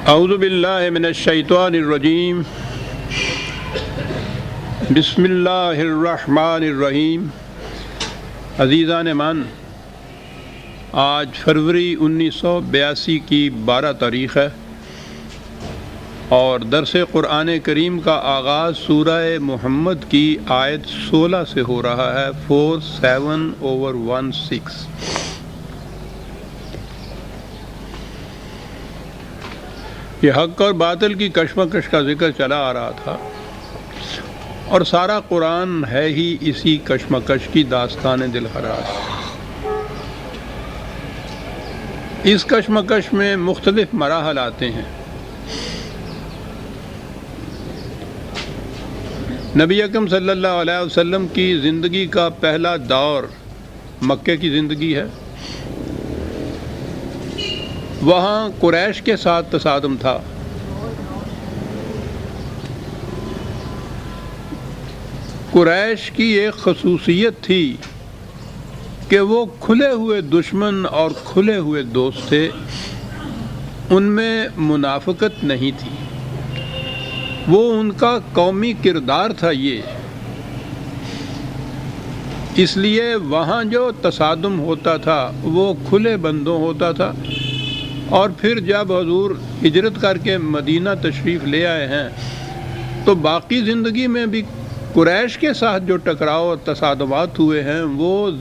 اعوذ باللہ من الشیطان الرجیم بسم اللہ الرحمن الرحیم۔ عزیزان مان، آج فروری 1982 کی 12 تاریخ ہے اور درس قرآن کریم کا آغاز سورہ محمد کی آیت 16 سے ہو رہا ہے، 47/16۔ یہ حق اور باطل کی کشمکش کا ذکر چلا آ رہا تھا اور سارا قرآن ہے ہی اسی کشمکش کی داستان دل خراش۔ اس کشمکش میں مختلف مراحل آتے ہیں۔ نبی اکرم صلی اللہ علیہ وسلم کی زندگی کا پہلا دور مکے کی زندگی ہے۔ وہاں قریش کے ساتھ تصادم تھا۔ قریش کی ایک خصوصیت تھی کہ وہ کھلے ہوئے دشمن اور کھلے ہوئے دوست تھے، ان میں منافقت نہیں تھی۔ وہ ان کا قومی کردار تھا یہ، اس لیے وہاں جو تصادم ہوتا تھا وہ کھلے بندوں ہوتا تھا۔ اور پھر جب حضور ہجرت کر کے مدینہ تشریف لے آئے ہیں تو باقی زندگی میں بھی قریش کے ساتھ جو ٹکراؤ اور تصادمات ہوئے ہیں وہ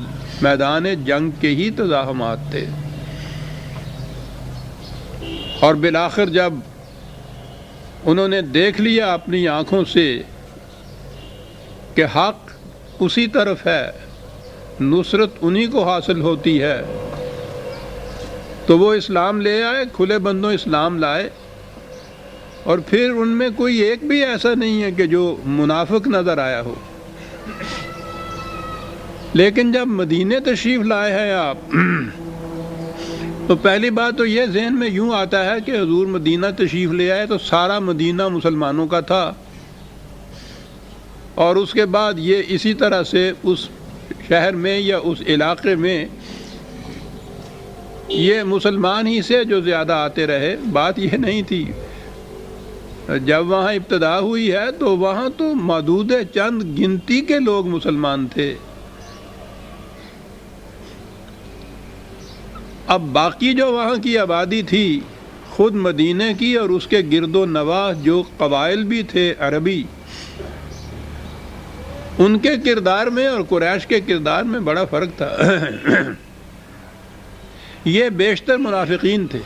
میدان جنگ کے ہی تزاحمات تھے۔ اور بالآخر جب انہوں نے دیکھ لیا اپنی آنکھوں سے کہ حق اسی طرف ہے، نصرت انہی کو حاصل ہوتی ہے، تو وہ اسلام لے آئے، کھلے بندوں اسلام لائے۔ اور پھر ان میں کوئی ایک بھی ایسا نہیں ہے کہ جو منافق نظر آیا ہو۔ لیکن جب مدینے تشریف لائے ہیں آپ تو پہلی بات تو یہ ذہن میں یوں آتا ہے کہ حضور مدینہ تشریف لے آئے تو سارا مدینہ مسلمانوں کا تھا، اور اس کے بعد یہ اسی طرح سے اس شہر میں یا اس علاقے میں یہ مسلمان ہی سے جو زیادہ آتے رہے۔ بات یہ نہیں تھی۔ جب وہاں ابتدا ہوئی ہے تو وہاں تو محدود چند گنتی کے لوگ مسلمان تھے۔ اب باقی جو وہاں کی آبادی تھی خود مدینے کی اور اس کے گرد و نواح جو قبائل بھی تھے عربی، ان کے کردار میں اور قریش کے کردار میں بڑا فرق تھا۔ یہ بیشتر منافقین تھے،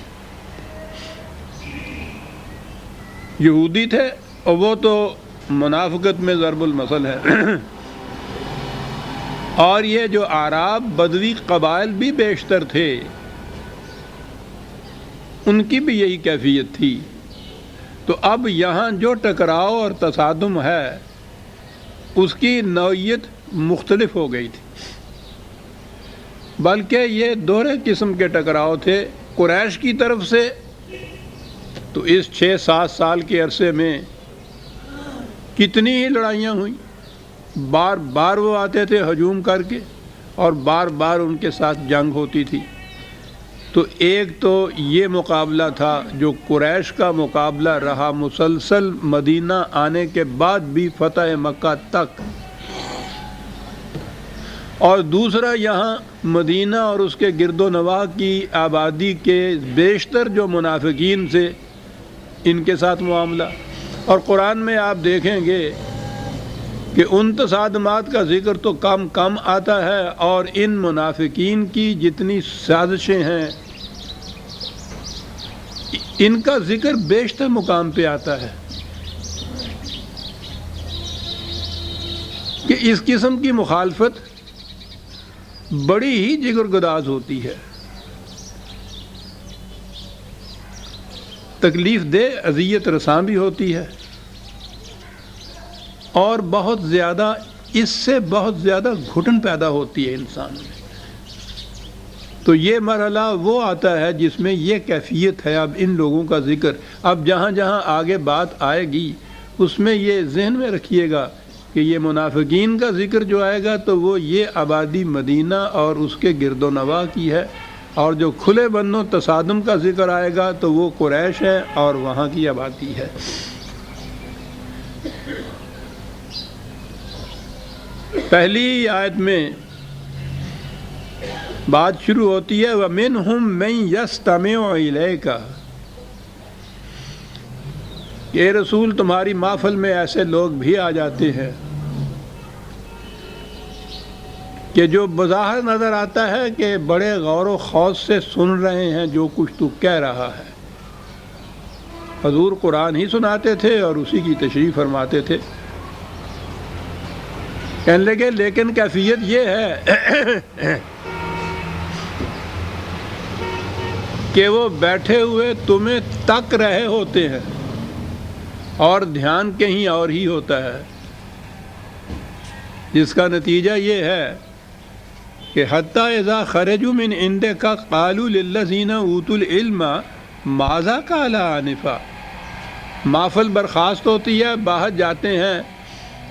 یہودی تھے، اور وہ تو منافقت میں ضرب المثل ہے۔ اور یہ جو اعراب بدوی قبائل بھی بیشتر تھے، ان کی بھی یہی کیفیت تھی۔ تو اب یہاں جو ٹکراؤ اور تصادم ہے اس کی نوعیت مختلف ہو گئی تھی، بلکہ یہ دوہرے قسم کے ٹکراؤ تھے۔ قریش کی طرف سے تو اس 6-7 سال کے عرصے میں کتنی ہی لڑائیاں ہوئیں، بار بار وہ آتے تھے ہجوم کر کے اور بار بار ان کے ساتھ جنگ ہوتی تھی۔ تو ایک تو یہ مقابلہ تھا جو قریش کا مقابلہ رہا مسلسل مدینہ آنے کے بعد بھی فتح مکہ تک، اور دوسرا یہاں مدینہ اور اس کے گرد و نواح کی آبادی کے بیشتر جو منافقین سے ان کے ساتھ معاملہ۔ اور قرآن میں آپ دیکھیں گے کہ ان تصادمات کا ذکر تو کم آتا ہے، اور ان منافقین کی جتنی سازشیں ہیں ان کا ذکر بیشتر مقام پہ آتا ہے کہ اس قسم کی مخالفت بڑی ہی جگر گداز ہوتی ہے، تکلیف دہ، اذیت رساں بھی ہوتی ہے، اور بہت زیادہ اس سے بہت زیادہ گھٹن پیدا ہوتی ہے انسان میں۔ تو یہ مرحلہ وہ آتا ہے جس میں یہ کیفیت ہے۔ اب ان لوگوں کا ذکر اب جہاں جہاں آگے بات آئے گی اس میں یہ ذہن میں رکھیے گا کہ یہ منافقین کا ذکر جو آئے گا تو وہ یہ آبادی مدینہ اور اس کے گرد و نواح کی ہے، اور جو کھلے بندوں تصادم کا ذکر آئے گا تو وہ قریش ہے اور وہاں کی آبادی ہے۔ پہلی آیت میں بات شروع ہوتی ہے وَمِنْهُمْ مَنْ يَسْتَمِعُ إِلَيْكَ، کہ رسول تمہاری محفل میں ایسے لوگ بھی آ جاتے ہیں کہ جو بظاہر نظر آتا ہے کہ بڑے غور و خوض سے سن رہے ہیں جو کچھ تو کہہ رہا ہے۔ حضور قرآن ہی سناتے تھے اور اسی کی تشریح فرماتے تھے۔ کہنے لگے لیکن کیفیت یہ ہے کہ وہ بیٹھے ہوئے تمہیں تک رہے ہوتے ہیں اور دھیان کہیں اور ہی ہوتا ہے، جس کا نتیجہ یہ ہے کہ حتیٰ اذا خرجوا من عندک قالوا للذین اوتوا العلم ماذا قال آنفا، محفل برخاست ہوتی ہے، باہر جاتے ہیں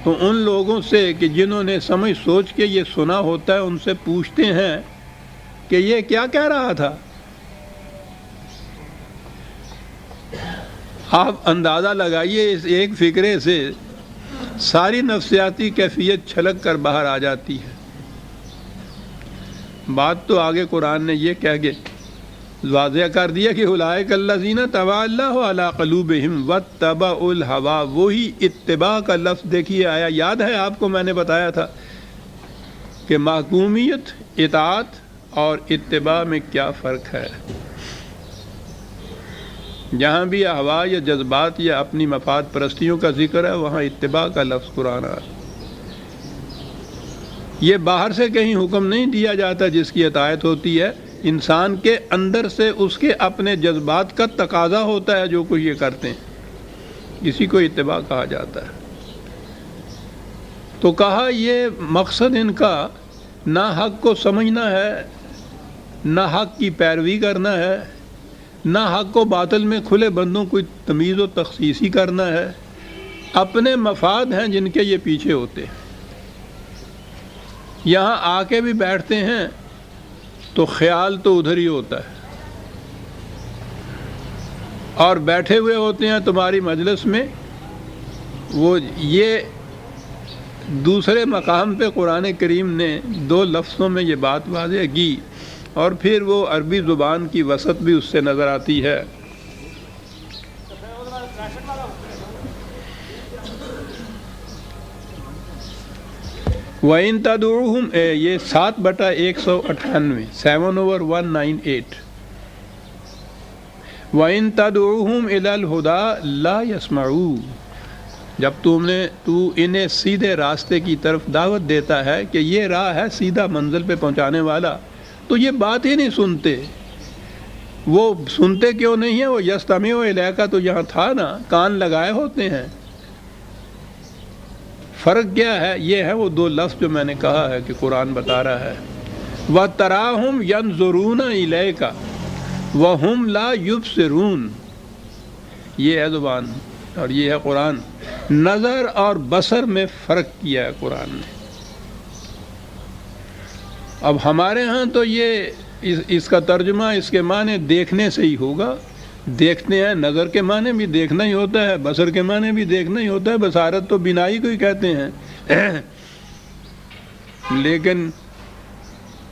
تو ان لوگوں سے کہ جنہوں نے سمجھ سوچ کے یہ سنا ہوتا ہے ان سے پوچھتے ہیں کہ یہ کیا کہہ رہا تھا۔ آپ اندازہ لگائیے اس ایک فکرے سے ساری نفسیاتی کیفیت چھلک کر باہر آ جاتی ہے۔ بات تو آگے قرآن نے یہ کہہ کے واضح کر دیا کہ اولئک الذین طبع اللہ علی قلوبہم واتبعوا الہویٰ، وہی اتباع کا لفظ دیکھیے آیا، یاد ہے آپ کو میں نے بتایا تھا کہ محکومیت، اطاعت اور اتباع میں کیا فرق ہے۔ جہاں بھی ہوا یا جذبات یا اپنی مفاد پرستیوں کا ذکر ہے وہاں اتباع کا لفظ قرآن آ رہا ہے۔ یہ باہر سے کہیں حکم نہیں دیا جاتا جس کی اطاعت ہوتی ہے، انسان کے اندر سے اس کے اپنے جذبات کا تقاضا ہوتا ہے جو کچھ یہ کرتے ہیں، اسی کو اتباع کہا جاتا ہے۔ تو کہا یہ مقصد ان کا نہ حق کو سمجھنا ہے، نہ حق کی پیروی کرنا ہے، نہ حق کو باطل میں کھلے بندوں کو تمیز و تخصیصی کرنا ہے، اپنے مفاد ہیں جن کے یہ پیچھے ہوتے ہیں۔ یہاں آ کے بھی بیٹھتے ہیں تو خیال تو ادھر ہی ہوتا ہے، اور بیٹھے ہوئے ہوتے ہیں تمہاری مجلس میں۔ وہ یہ دوسرے مقام پہ قرآن کریم نے دو لفظوں میں یہ بات واضح کی، اور پھر وہ عربی زبان کی وسعت بھی اس سے نظر آتی ہے۔ وَإِن تَدْعُوهُمْ، یہ 7/198 7/198، وَإِن تَدْعُوهُمْ إِلَى الْهُدَى لَا يَسْمَعُوا، جب تو انہیں سیدھے راستے کی طرف دعوت دیتا ہے کہ یہ راہ ہے سیدھا منزل پہ پہنچانے والا، تو یہ بات ہی نہیں سنتے۔ وہ سنتے کیوں نہیں ہیں؟ وہ یستمعوا الیک تو یہاں تھا نا، کان لگائے ہوتے ہیں۔ فرق کیا ہے؟ یہ ہے وہ دو لفظ جو میں نے کہا ہے کہ قرآن بتا رہا ہے۔ وَتَرَاهُمْ يَنْظُرُونَ إِلَيْكَ وَهُمْ لَا يُبْصِرُونَ، یہ ہے زبان اور یہ ہے قرآن۔ نظر اور بصر میں فرق کیا ہے قرآن نے۔ اب ہمارے ہاں تو یہ اس کا ترجمہ اس کے معنی دیکھنے سے ہی ہوگا، دیکھتے ہیں، نظر کے معنی بھی دیکھنا ہی ہوتا ہے، بصر کے معنی بھی دیکھنا ہی ہوتا ہے، بصارت تو بینائی کو ہی کہتے ہیں۔ لیکن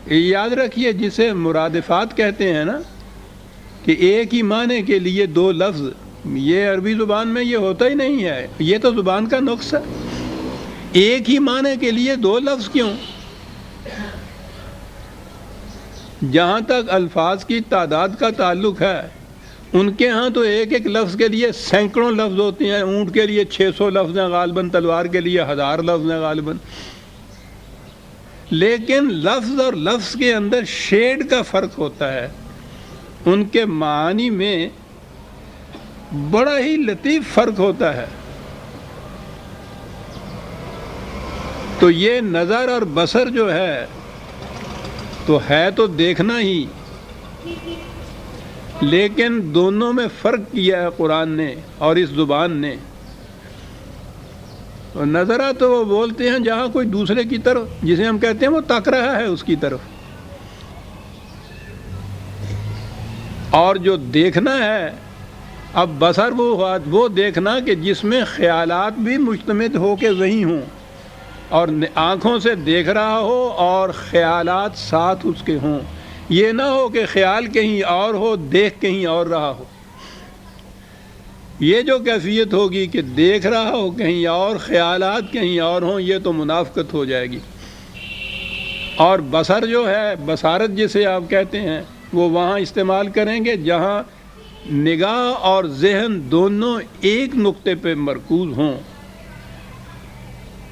یاد رکھیے جسے مرادفات کہتے ہیں نا، کہ ایک ہی معنی کے لیے دو لفظ، یہ عربی زبان میں یہ ہوتا ہی نہیں ہے، یہ تو زبان کا نقص ہے۔ ایک ہی معنی کے لیے دو لفظ کیوں؟ جہاں تک الفاظ کی تعداد کا تعلق ہے ان کے ہاں تو ایک ایک لفظ کے لیے سینکڑوں لفظ ہوتے ہیں، اونٹ کے لیے 600 لفظ ہیں غالباً، تلوار کے لیے 1000 لفظ ہیں غالباً۔ لیکن لفظ اور لفظ کے اندر شیڈ کا فرق ہوتا ہے، ان کے معانی میں بڑا ہی لطیف فرق ہوتا ہے۔ تو یہ نظر اور بصر جو ہے تو ہے تو دیکھنا ہی، لیکن دونوں میں فرق کیا ہے قرآن نے اور اس زبان نے۔ اور نظرہ تو وہ بولتے ہیں جہاں کوئی دوسرے کی طرف، جسے ہم کہتے ہیں وہ تک رہا ہے اس کی طرف، اور جو دیکھنا ہے، اب بصر وہ دیکھنا کہ جس میں خیالات بھی مجتمد ہو کے وہی ہوں، اور آنکھوں سے دیکھ رہا ہو اور خیالات ساتھ اس کے ہوں. یہ نہ ہو کہ خیال کہیں اور ہو، دیکھ کہیں اور رہا ہو. یہ جو کیفیت ہوگی کہ دیکھ رہا ہو کہیں اور، خیالات کہیں اور ہوں، یہ تو منافقت ہو جائے گی. اور بصر جو ہے، بصارت جسے آپ کہتے ہیں، وہ وہاں استعمال کریں گے جہاں نگاہ اور ذہن دونوں ایک نقطے پہ مرکوز ہوں.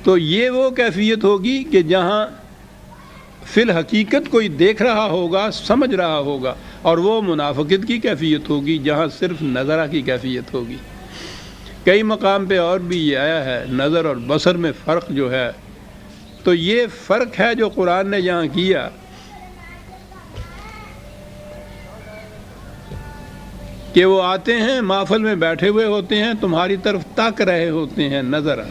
تو یہ وہ کیفیت ہوگی کہ جہاں فی الحقیقت کوئی دیکھ رہا ہوگا، سمجھ رہا ہوگا، اور وہ منافقت کی کیفیت ہوگی جہاں صرف نظرہ کی کیفیت ہوگی. کئی مقام پہ اور بھی یہ آیا ہے نظر اور بصر میں فرق جو ہے. تو یہ فرق ہے جو قرآن نے یہاں کیا. کہ وہ آتے ہیں، محفل میں بیٹھے ہوئے ہوتے ہیں، تمہاری طرف تک رہے ہوتے ہیں نظر،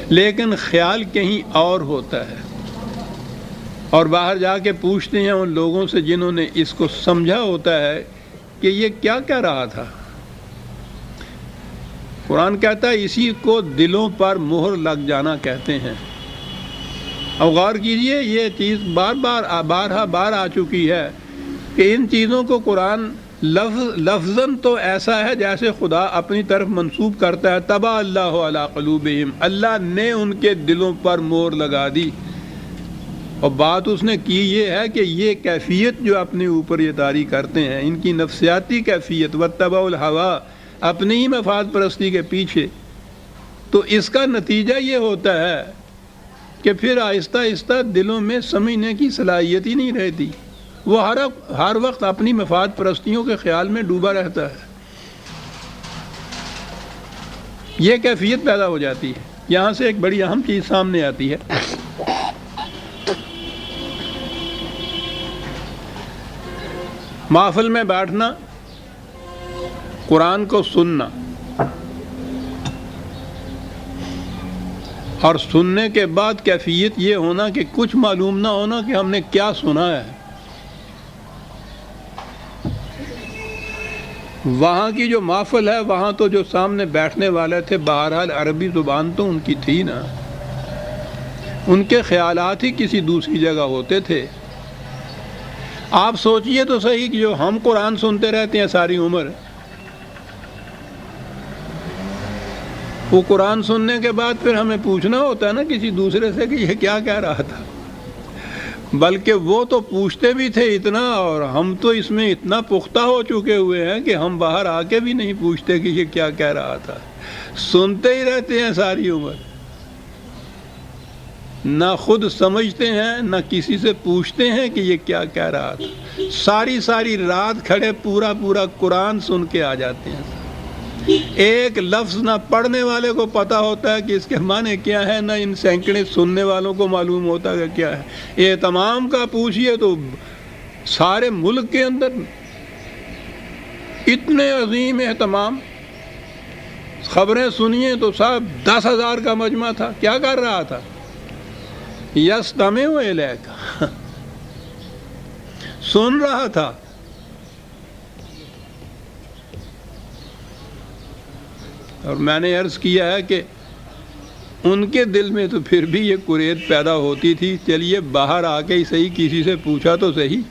لیکن خیال کہیں اور ہوتا ہے. اور باہر جا کے پوچھتے ہیں ان لوگوں سے جنہوں نے اس کو سمجھا ہوتا ہے کہ یہ کیا کہہ رہا تھا. قرآن کہتا ہے اسی کو دلوں پر مہر لگ جانا کہتے ہیں. اب غور کیجئے، یہ چیز بار آ چکی ہے کہ ان چیزوں کو قرآن لفظاً تو ایسا ہے جیسے خدا اپنی طرف منسوب کرتا ہے، طبع اللہ علی قلوبہم، اللہ نے ان کے دلوں پر مہر لگا دی. اور بات اس نے کی یہ ہے کہ یہ کیفیت جو اپنے اوپر یہ طاری کرتے ہیں، ان کی نفسیاتی کیفیت، واتبعوا الہویٰ، اپنی ہی مفاد پرستی کے پیچھے، تو اس کا نتیجہ یہ ہوتا ہے کہ پھر آہستہ آہستہ دلوں میں سمجھنے کی صلاحیت ہی نہیں رہتی. وہ ہر وقت اپنی مفاد پرستیوں کے خیال میں ڈوبا رہتا ہے. یہ کیفیت پیدا ہو جاتی ہے. یہاں سے ایک بڑی اہم چیز سامنے آتی ہے. محفل میں بیٹھنا، قرآن کو سننا، اور سننے کے بعد کیفیت یہ ہونا کہ کچھ معلوم نہ ہونا کہ ہم نے کیا سنا ہے. وہاں کی جو محفل ہے، وہاں تو جو سامنے بیٹھنے والے تھے بہرحال عربی زبان تو ان کی تھی نا، ان کے خیالات ہی کسی دوسری جگہ ہوتے تھے. آپ سوچئے تو صحیح کہ جو ہم قرآن سنتے رہتے ہیں ساری عمر، وہ قرآن سننے کے بعد پھر ہمیں پوچھنا ہوتا ہے نا کسی دوسرے سے کہ یہ کیا کہہ رہا تھا. بلکہ وہ تو پوچھتے بھی تھے اتنا، اور ہم تو اس میں اتنا پختہ ہو چکے ہوئے ہیں کہ ہم باہر آ کے بھی نہیں پوچھتے کہ یہ کیا کہہ رہا تھا. سنتے ہی رہتے ہیں ساری عمر، نہ خود سمجھتے ہیں نہ کسی سے پوچھتے ہیں کہ یہ کیا کہہ رہا تھا. ساری رات کھڑے پورا قرآن سن کے آ جاتے ہیں. ایک لفظ نہ پڑھنے والے کو پتہ ہوتا ہے کہ اس کے معنی کیا ہے، نہ ان سینکڑے سننے والوں کو معلوم ہوتا ہے کہ کیا ہے. یہ تمام کا پوچھئے تو سارے ملک کے اندر اتنے عظیم اہتمام. خبریں سنیے تو صاحب 10,000 کا مجمع تھا. کیا کر رہا تھا؟ یستمع الیک، سن رہا تھا. اور میں نے عرض کیا ہے کہ ان کے دل میں تو پھر بھی یہ کریت پیدا ہوتی تھی، چلیے باہر آ کے ہی صحیح کسی سے پوچھا تو صحیح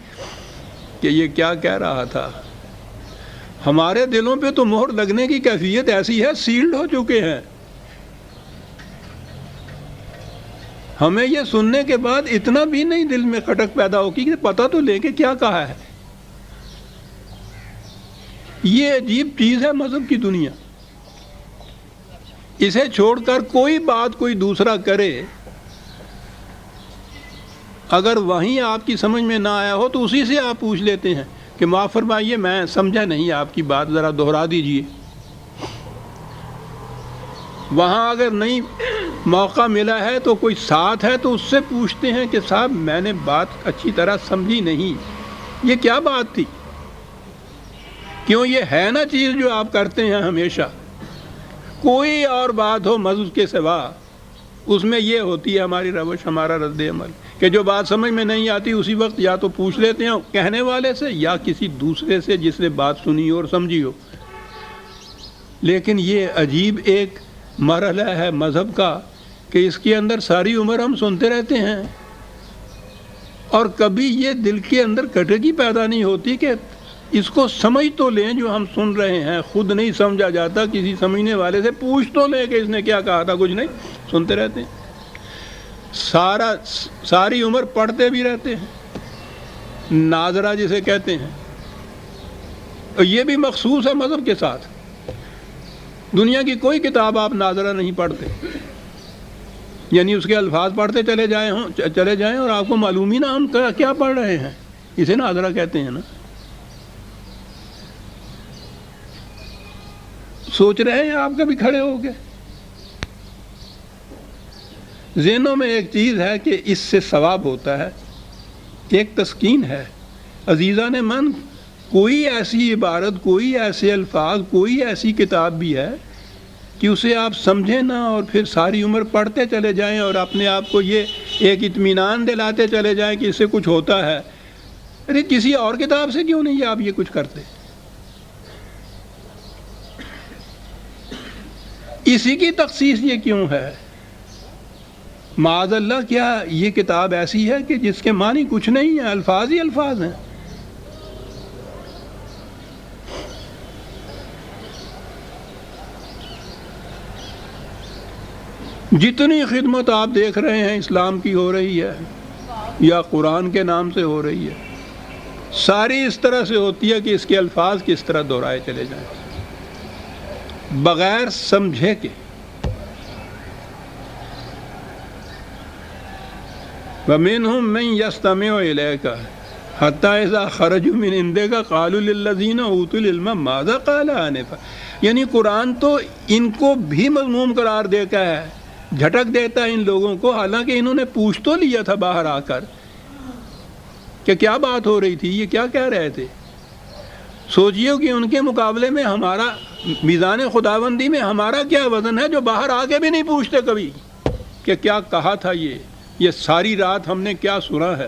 کہ یہ کیا کہہ رہا تھا. ہمارے دلوں پہ تو مہر لگنے کی کیفیت ایسی ہے، سیلڈ ہو چکے ہیں. ہمیں یہ سننے کے بعد اتنا بھی نہیں دل میں کھٹک پیدا ہوگی کہ پتہ تو لے کے کیا کہا ہے. یہ عجیب چیز ہے مذہب کی دنیا. اسے چھوڑ کر کوئی بات کوئی دوسرا کرے، اگر وہیں آپ کی سمجھ میں نہ آیا ہو تو اسی سے آپ پوچھ لیتے ہیں کہ معاف فرمائیے میں سمجھا نہیں آپ کی بات، ذرا دہرا دیجئے. وہاں اگر نہیں موقع ملا ہے تو کوئی ساتھ ہے تو اس سے پوچھتے ہیں کہ صاحب میں نے بات اچھی طرح سمجھی نہیں، یہ کیا بات تھی. کیوں یہ ہے نا چیز جو آپ کرتے ہیں ہمیشہ. کوئی اور بات ہو مذہب کے سوا، اس میں یہ ہوتی ہے ہماری روش، ہمارا رد عمل کہ جو بات سمجھ میں نہیں آتی اسی وقت یا تو پوچھ لیتے ہیں کہنے والے سے یا کسی دوسرے سے جس نے بات سنی ہو اور سمجھی ہو. لیکن یہ عجیب ایک مرحلہ ہے مذہب کا کہ اس کے اندر ساری عمر ہم سنتے رہتے ہیں اور کبھی یہ دل کے اندر کٹکی پیدا نہیں ہوتی کہ اس کو سمجھ تو لیں جو ہم سن رہے ہیں. خود نہیں سمجھا جاتا, کسی سمجھنے والے سے پوچھ تو لیں کہ اس نے کیا کہا تھا. کچھ نہیں, سنتے رہتے ہیں. ساری عمر پڑھتے بھی رہتے ہیں, ناظرہ جسے کہتے ہیں. اور یہ بھی مخصوص ہے مذہب کے ساتھ. دنیا کی کوئی کتاب آپ ناظرہ نہیں پڑھتے, یعنی اس کے الفاظ پڑھتے چلے جائیں اور آپ کو معلوم ہی نہ ہم کیا پڑھ رہے ہیں. اسے ناظرہ کہتے ہیں نا. سوچ رہے ہیں آپ کبھی کھڑے ہو کے؟ ذہنوں میں ایک چیز ہے کہ اس سے ثواب ہوتا ہے, ایک تسکین ہے. عزیزان من, کوئی ایسی عبارت, کوئی ایسے الفاظ, کوئی ایسی کتاب بھی ہے کہ اسے آپ سمجھیں نہ اور پھر ساری عمر پڑھتے چلے جائیں اور اپنے آپ کو یہ ایک اطمینان دلاتے چلے جائیں کہ اس سے کچھ ہوتا ہے. ارے کسی اور کتاب سے کیوں نہیں آپ یہ کچھ کرتے؟ اسی کی تخصیص یہ کیوں ہے؟ معاذ اللہ, کیا یہ کتاب ایسی ہے کہ جس کے معنی کچھ نہیں ہے, الفاظ ہی الفاظ ہیں. جتنی خدمت آپ دیکھ رہے ہیں اسلام کی ہو رہی ہے یا قرآن کے نام سے ہو رہی ہے, ساری اس طرح سے ہوتی ہے کہ اس کے الفاظ کس طرح دہرائے چلے جائیں بغیر سمجھے کے. وَمِنْهُمْ مَنْ يَسْتَمِعُ إِلَيْكَ حَتَّى إِذَا خَرَجُوا مِنْ عِنْدِكَ قَالُوا لِلَّذِينَ أُوتُوا الْعِلْمَ مَاذَا قَالَ آنِفًا. یعنی قرآن تو ان کو بھی مذموم قرار دیتا ہے, جھٹک دیتا ہے ان لوگوں کو, حالانکہ انہوں نے پوچھ تو لیا تھا باہر آ کر کہ کیا بات ہو رہی تھی, یہ کیا کہہ رہے تھے. سوچئے کہ ان کے مقابلے میں ہمارا میزان خداوندی میں ہمارا کیا وزن ہے, جو باہر آ کے بھی نہیں پوچھتے کبھی کہ کیا کہا تھا یہ ساری رات ہم نے کیا سنا ہے.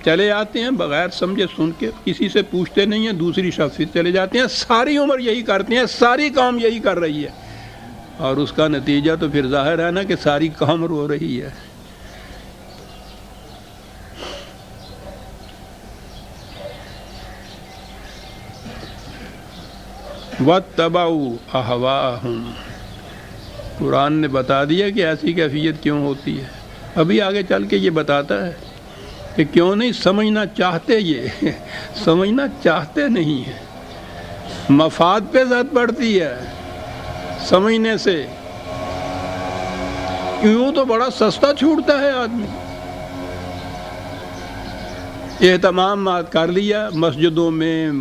چلے آتے ہیں بغیر سمجھے سن کے, کسی سے پوچھتے نہیں ہیں, دوسری شخص سے چلے جاتے ہیں. ساری عمر یہی کرتے ہیں, ساری قوم یہی کر رہی ہے, اور اس کا نتیجہ تو پھر ظاہر ہے نا کہ ساری قوم رو رہی ہے. وَاتَّبَعُوا أَهْوَاءَهُمْ. قرآن نے بتا دیا کہ ایسی کیفیت کیوں ہوتی ہے. ابھی آگے چل کے یہ بتاتا ہے کہ کیوں نہیں سمجھنا چاہتے, یہ سمجھنا چاہتے نہیں ہیں. مفاد پہ زد پڑتی ہے سمجھنے سے. یوں تو بڑا سستا چھوٹتا ہے آدمی. اہتمام کر لیا مسجدوں میں,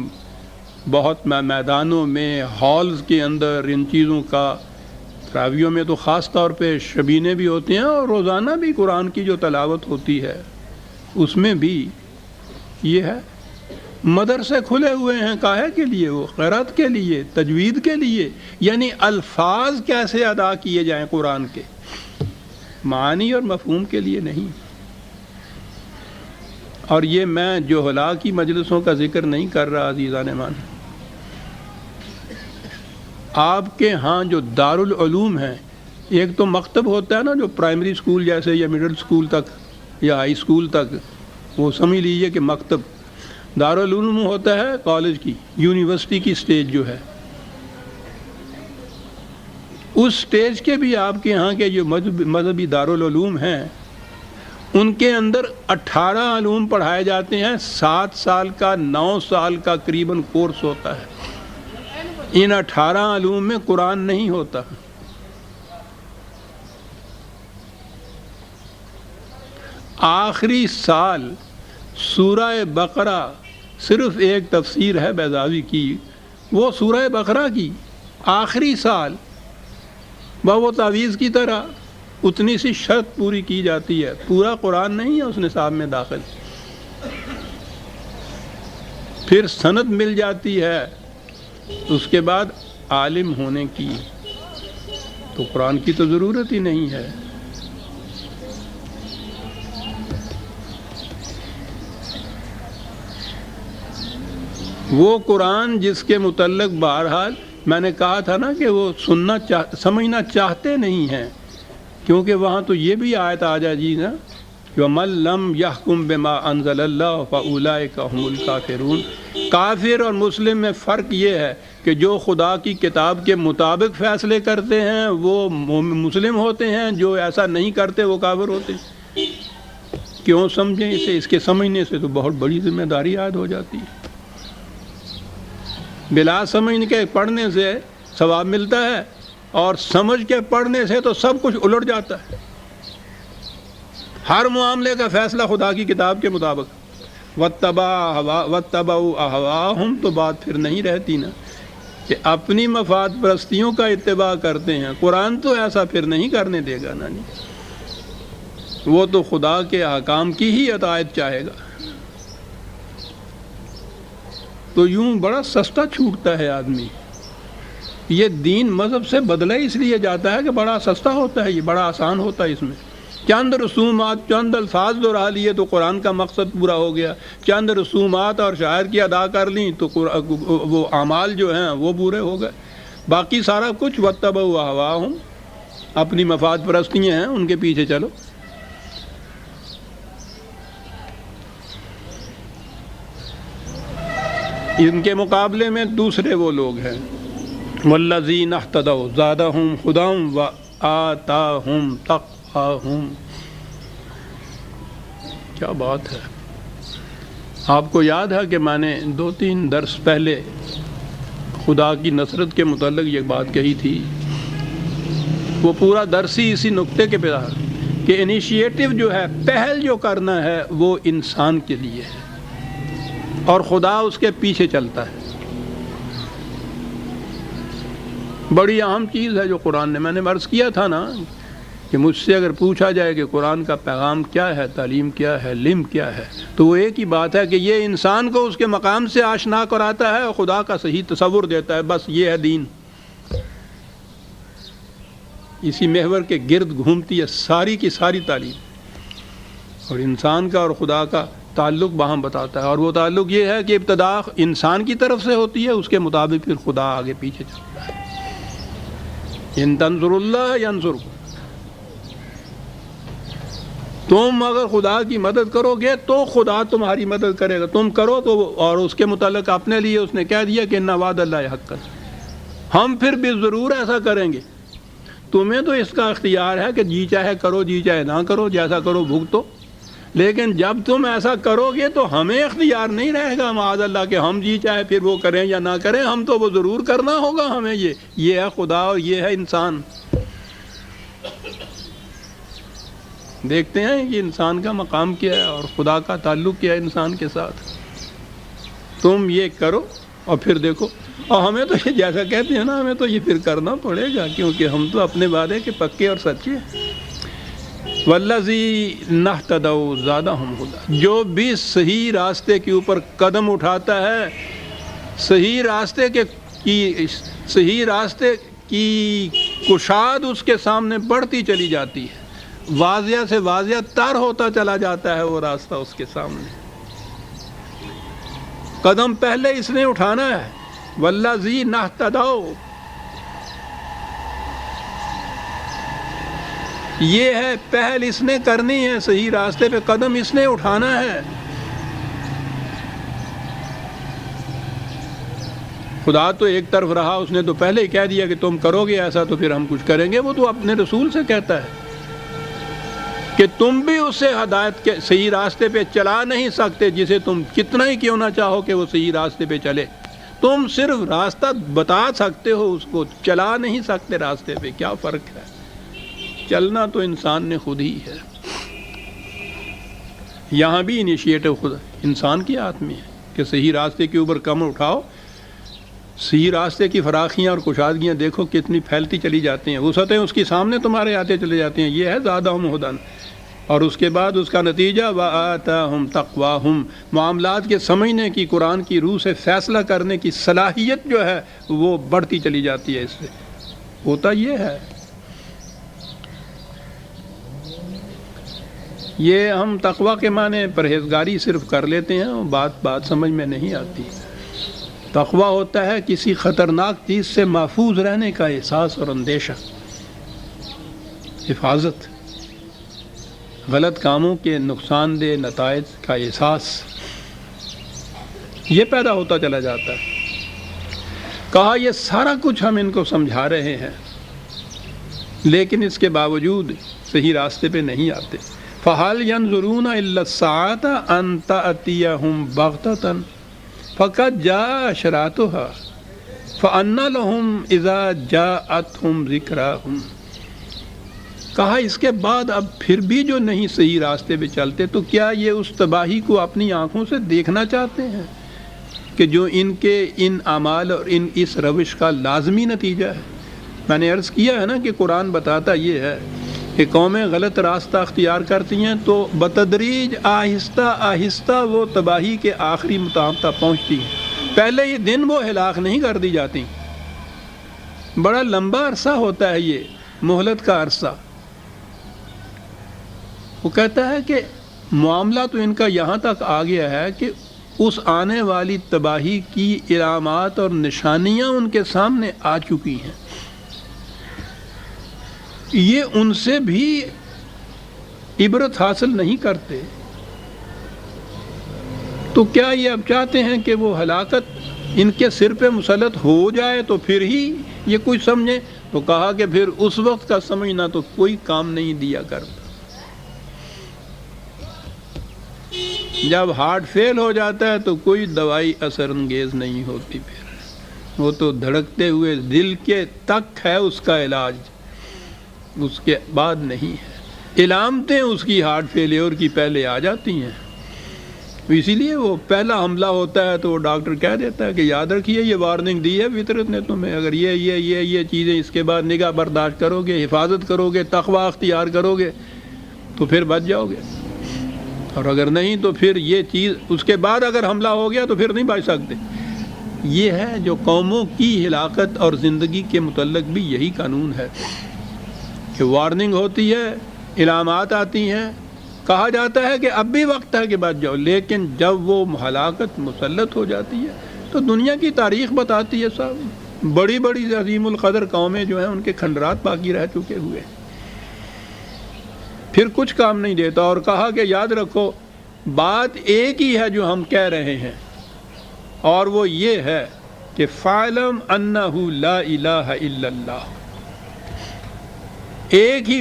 بہت میدانوں میں, ہالز کے اندر ان چیزوں کا. تراویحوں میں تو خاص طور پہ شبینے بھی ہوتے ہیں, اور روزانہ بھی قرآن کی جو تلاوت ہوتی ہے اس میں بھی یہ ہے. مدرسے کھلے ہوئے ہیں کاہے کے لیے؟ وہ قرأت کے لیے, تجوید کے لیے, یعنی الفاظ کیسے ادا کیے جائیں قرآن کے, معانی اور مفہوم کے لیے نہیں. اور یہ میں جہلا کی مجلسوں کا ذکر نہیں کر رہا عزیزان مان. آپ کے ہاں جو دارالعلوم ہیں, ایک تو مکتب ہوتا ہے نا جو پرائمری اسکول جیسے یا مڈل اسکول تک یا ہائی اسکول تک, وہ سمجھ لیجئے کہ مکتب. دارالعلوم ہوتا ہے کالج کی, یونیورسٹی کی سٹیج جو ہے. اس سٹیج کے بھی آپ کے ہاں کے جو مذہبی دارالعلوم ہیں ان کے اندر 18 علوم پڑھائے جاتے ہیں. 7 سال کا 9 سال کا قریباً کورس ہوتا ہے. ان 18 علوم میں قرآن نہیں ہوتا. آخری سال سورہ بقرہ, صرف ایک تفسیر ہے بیضاوی کی, وہ سورہ بقرہ کی آخری سال وہ تعویذ کی طرح اتنی سی شرط پوری کی جاتی ہے. پورا قرآن نہیں ہے اس نصاب میں داخل. پھر سند مل جاتی ہے اس کے بعد عالم ہونے کی. تو قرآن کی تو ضرورت ہی نہیں ہے۔ وہ قرآن جس کے متعلق بہرحال میں نے کہا تھا نا کہ وہ سمجھنا چاہتے نہیں ہیں، کیونکہ وہاں تو یہ بھی آیت آ جائے جی نا، وَمَن لَّمْ يَحْكُم بِمَا أَنزَلَ اللَّهُ فَأُولَٰئِكَ هُمُ الْكَافِرُونَ۔ کافر اور مسلم میں فرق یہ ہے کہ جو خدا کی کتاب کے مطابق فیصلے کرتے ہیں وہ مسلم ہوتے ہیں، جو ایسا نہیں کرتے وہ کافر ہوتے ہیں۔ کیوں سمجھیں اسے؟ اس کے سمجھنے سے تو بہت بڑی ذمہ داری عائد ہو جاتی ہے۔ بلا سمجھ کے پڑھنے سے ثواب ملتا ہے، اور سمجھ کے پڑھنے سے تو سب کچھ الٹ جاتا ہے۔ ہر معاملے کا فیصلہ خدا کی کتاب کے مطابق، وَاتَّبَعُوا أَهْوَاءَهُمْ، تو بات پھر نہیں رہتی نا کہ اپنی مفاد پرستیوں کا اتباع کرتے ہیں۔ قرآن تو ایسا پھر نہیں کرنے دے گا نا، وہ تو خدا کے احکام کی ہی اطاعت چاہے گا۔ تو یوں بڑا سستا چھوٹتا ہے آدمی۔ یہ دین مذہب سے بدلا اس لیے جاتا ہے کہ بڑا سستا ہوتا ہے، یہ بڑا آسان ہوتا ہے۔ اس میں چند رسومات، چند الفاظ دہرا لیے تو قرآن کا مقصد پورا ہو گیا، چند رسومات اور شاعر کی ادا کر لیں تو وہ اعمال جو ہیں وہ پورے ہو گئے۔ باقی سارا کچھ وَاتَّبَعُوا أَهْوَاءَهُمْ، اپنی مفاد پرستیاں ہیں، ان کے پیچھے چلو۔ ان کے مقابلے میں دوسرے وہ لوگ ہیں، وَالَّذِينَ اهْتَدَوْا زَادَهُمْ هُدًى وَآتَاهُمْ تَقْوَاهُمْ۔ کیا بات ہے! آپ کو یاد ہے کہ میں نے 2-3 درس پہلے خدا کی نصرت کے متعلق یہ بات کہی تھی، وہ پورا درس ہی اسی نقطے کے پہ رہا کہ انیشیٹو جو ہے، پہل جو کرنا ہے وہ انسان کے لیے ہے، اور خدا اس کے پیچھے چلتا ہے۔ بڑی اہم چیز ہے جو قرآن نے، میں نے عرض کیا تھا نا کہ مجھ سے اگر پوچھا جائے کہ قرآن کا پیغام کیا ہے، تعلیم کیا ہے، علم کیا ہے، تو وہ ایک ہی بات ہے کہ یہ انسان کو اس کے مقام سے آشنا کراتا ہے اور خدا کا صحیح تصور دیتا ہے، بس یہ ہے دین۔ اسی محور کے گرد گھومتی ہے ساری کی ساری تعلیم، اور انسان کا اور خدا کا تعلق وہاں بتاتا ہے، اور وہ تعلق یہ ہے کہ ابتدا انسان کی طرف سے ہوتی ہے، اس کے مطابق پھر خدا آگے پیچھے چلتا ہے۔ ان تنصر اللہ ینصرکم، تم اگر خدا کی مدد کرو گے تو خدا تمہاری مدد کرے گا، تم کرو تو۔ اور اس کے متعلق اپنے لیے اس نے کہہ دیا کہ ان وعد اللہ حق، ہم پھر بھی ضرور ایسا کریں گے۔ تمہیں تو اس کا اختیار ہے کہ جی چاہے کرو، جی چاہے نہ کرو، جیسا کرو بھگتو، لیکن جب تم ایسا کرو گے تو ہمیں اختیار نہیں رہے گا معاذ اللہ کہ ہم جی چاہے پھر وہ کریں یا نہ کریں، ہم تو وہ ضرور کرنا ہوگا ہمیں۔ یہ ہے خدا اور یہ ہے انسان۔ دیکھتے ہیں کہ انسان کا مقام کیا ہے اور خدا کا تعلق کیا ہے انسان کے ساتھ۔ تم یہ کرو اور پھر دیکھو، اور ہمیں تو یہ جیسا کہتے ہیں نا، ہمیں تو یہ پھر کرنا پڑے گا، کیونکہ ہم تو اپنے وعدے کے پکے اور سچے ہیں۔ وَالَّذِينَ اهْتَدَوْا زَادَهُمْ هُدًى، جو بھی صحیح راستے کے اوپر قدم اٹھاتا ہے، صحیح راستے کی کشاد اس کے سامنے بڑھتی چلی جاتی ہے، واضح سے واضح تر ہوتا چلا جاتا ہے وہ راستہ اس کے سامنے۔ قدم پہلے اس نے اٹھانا ہے، وَالَّذِينَ اهْتَدَوْا، یہ ہے پہل اس نے کرنی ہے، صحیح راستے پہ قدم اس نے اٹھانا ہے۔ خدا تو ایک طرف رہا، اس نے تو پہلے ہی کہہ دیا کہ تم کرو گے ایسا تو پھر ہم کچھ کریں گے۔ وہ تو اپنے رسول سے کہتا ہے کہ تم بھی اسے ہدایت کے صحیح راستے پہ چلا نہیں سکتے، جسے تم کتنا ہی کیوں نہ چاہو کہ وہ صحیح راستے پہ چلے، تم صرف راستہ بتا سکتے ہو، اس کو چلا نہیں سکتے راستے پہ۔ کیا فرق ہے؟ چلنا تو انسان نے خود ہی ہے۔ یہاں بھی انیشیٹو خود انسان کے ہاتھ میں ہے کہ صحیح راستے کے اوپر قدم اٹھاؤ۔ صحیح راستے کی فراخیاں اور کشادگیاں دیکھو کتنی پھیلتی چلی جاتی ہیں، وسعتیں اس کے سامنے تمہارے آتے چلے جاتے ہیں۔ یہ ہے زادہم ہدی، اور اس کے بعد اس کا نتیجہ وآتاہم تقواہم، معاملات کے سمجھنے کی، قرآن کی روح سے فیصلہ کرنے کی صلاحیت جو ہے وہ بڑھتی چلی جاتی ہے۔ اس سے ہوتا یہ ہے یہ ہم تقوی کے معنی پرہیزگاری صرف کر لیتے ہیں اور بات سمجھ میں نہیں آتی۔ تقوی ہوتا ہے کسی خطرناک چیز سے محفوظ رہنے کا احساس اور اندیشہ، حفاظت، غلط کاموں کے نقصان دہ نتائج کا احساس، یہ پیدا ہوتا چلا جاتا ہے۔ کہا یہ سارا کچھ ہم ان کو سمجھا رہے ہیں لیکن اس کے باوجود صحیح راستے پہ نہیں آتے۔ فَهَلْ يَنظُرُونَ إِلَّا السَّاعَةَ أَن تَأْتِيَهُمْ بَغْتَةً فَقَدْ جَاءَ أَشْرَاطُهَا فَأَنَّىٰ لَهُمْ إِذَا جَاءَتْهُمْ ذِكْرَاهُمْ۔ کہا اس کے بعد اب پھر بھی جو نہیں صحیح راستے پہ چلتے تو کیا یہ اس تباہی کو اپنی آنکھوں سے دیکھنا چاہتے ہیں کہ جو ان کے ان اعمال اور اس روش کا لازمی نتیجہ ہے؟ میں نے عرض کیا ہے نا کہ قرآن بتاتا یہ ہے کہ قومیں غلط راستہ اختیار کرتی ہیں تو بتدریج آہستہ آہستہ وہ تباہی کے آخری مقام تک پہنچتی ہیں۔ پہلے یہ دن وہ ہلاک نہیں کر دی جاتی، بڑا لمبا عرصہ ہوتا ہے یہ مہلت کا عرصہ۔ وہ کہتا ہے کہ معاملہ تو ان کا یہاں تک آ گیا ہے کہ اس آنے والی تباہی کی علامات اور نشانیاں ان کے سامنے آ چکی ہیں، یہ ان سے بھی عبرت حاصل نہیں کرتے، تو کیا یہ اب چاہتے ہیں کہ وہ ہلاکت ان کے سر پہ مسلط ہو جائے تو پھر ہی یہ کچھ سمجھیں؟ تو کہا کہ پھر اس وقت کا سمجھنا تو کوئی کام نہیں دیا کرتا۔ جب ہارٹ فیل ہو جاتا ہے تو کوئی دوائی اثر انگیز نہیں ہوتی، پھر وہ تو دھڑکتے ہوئے دل کے تک ہے اس کا علاج، اس کے بعد نہیں ہے۔ علامتیں اس کی ہارٹ فیلیور کی پہلے آ جاتی ہیں، اسی لیے وہ پہلا حملہ ہوتا ہے تو وہ ڈاکٹر کہہ دیتا ہے کہ یاد رکھیے یہ وارننگ دی ہے فطرت نے تمہیں، اگر یہ چیزیں اس کے بعد نگاہ برداشت کرو گے، حفاظت کرو گے، تقوی اختیار کرو گے تو پھر بچ جاؤ گے، اور اگر نہیں تو پھر یہ چیز اس کے بعد اگر حملہ ہو گیا تو پھر نہیں بچ سکتے۔ یہ ہے جو قوموں کی ہلاکت اور زندگی کے متعلق بھی یہی قانون ہے کہ وارننگ ہوتی ہے، علامات آتی ہیں، کہا جاتا ہے کہ اب بھی وقت ہے کہ بچ جاؤ، لیکن جب وہ ہلاکت مسلط ہو جاتی ہے تو دنیا کی تاریخ بتاتی ہے صاحب، بڑی بڑی عظیم القدر قومیں جو ہیں ان کے کھنڈرات باقی رہ چکے ہوئے، پھر کچھ کام نہیں دیتا۔ اور کہا کہ یاد رکھو بات ایک ہی ہے جو ہم کہہ رہے ہیں، اور وہ یہ ہے کہ فَاعْلَمْ أَنَّهُ لَا إِلَٰهَ إِلَّا اللَّهُ، ایک ہی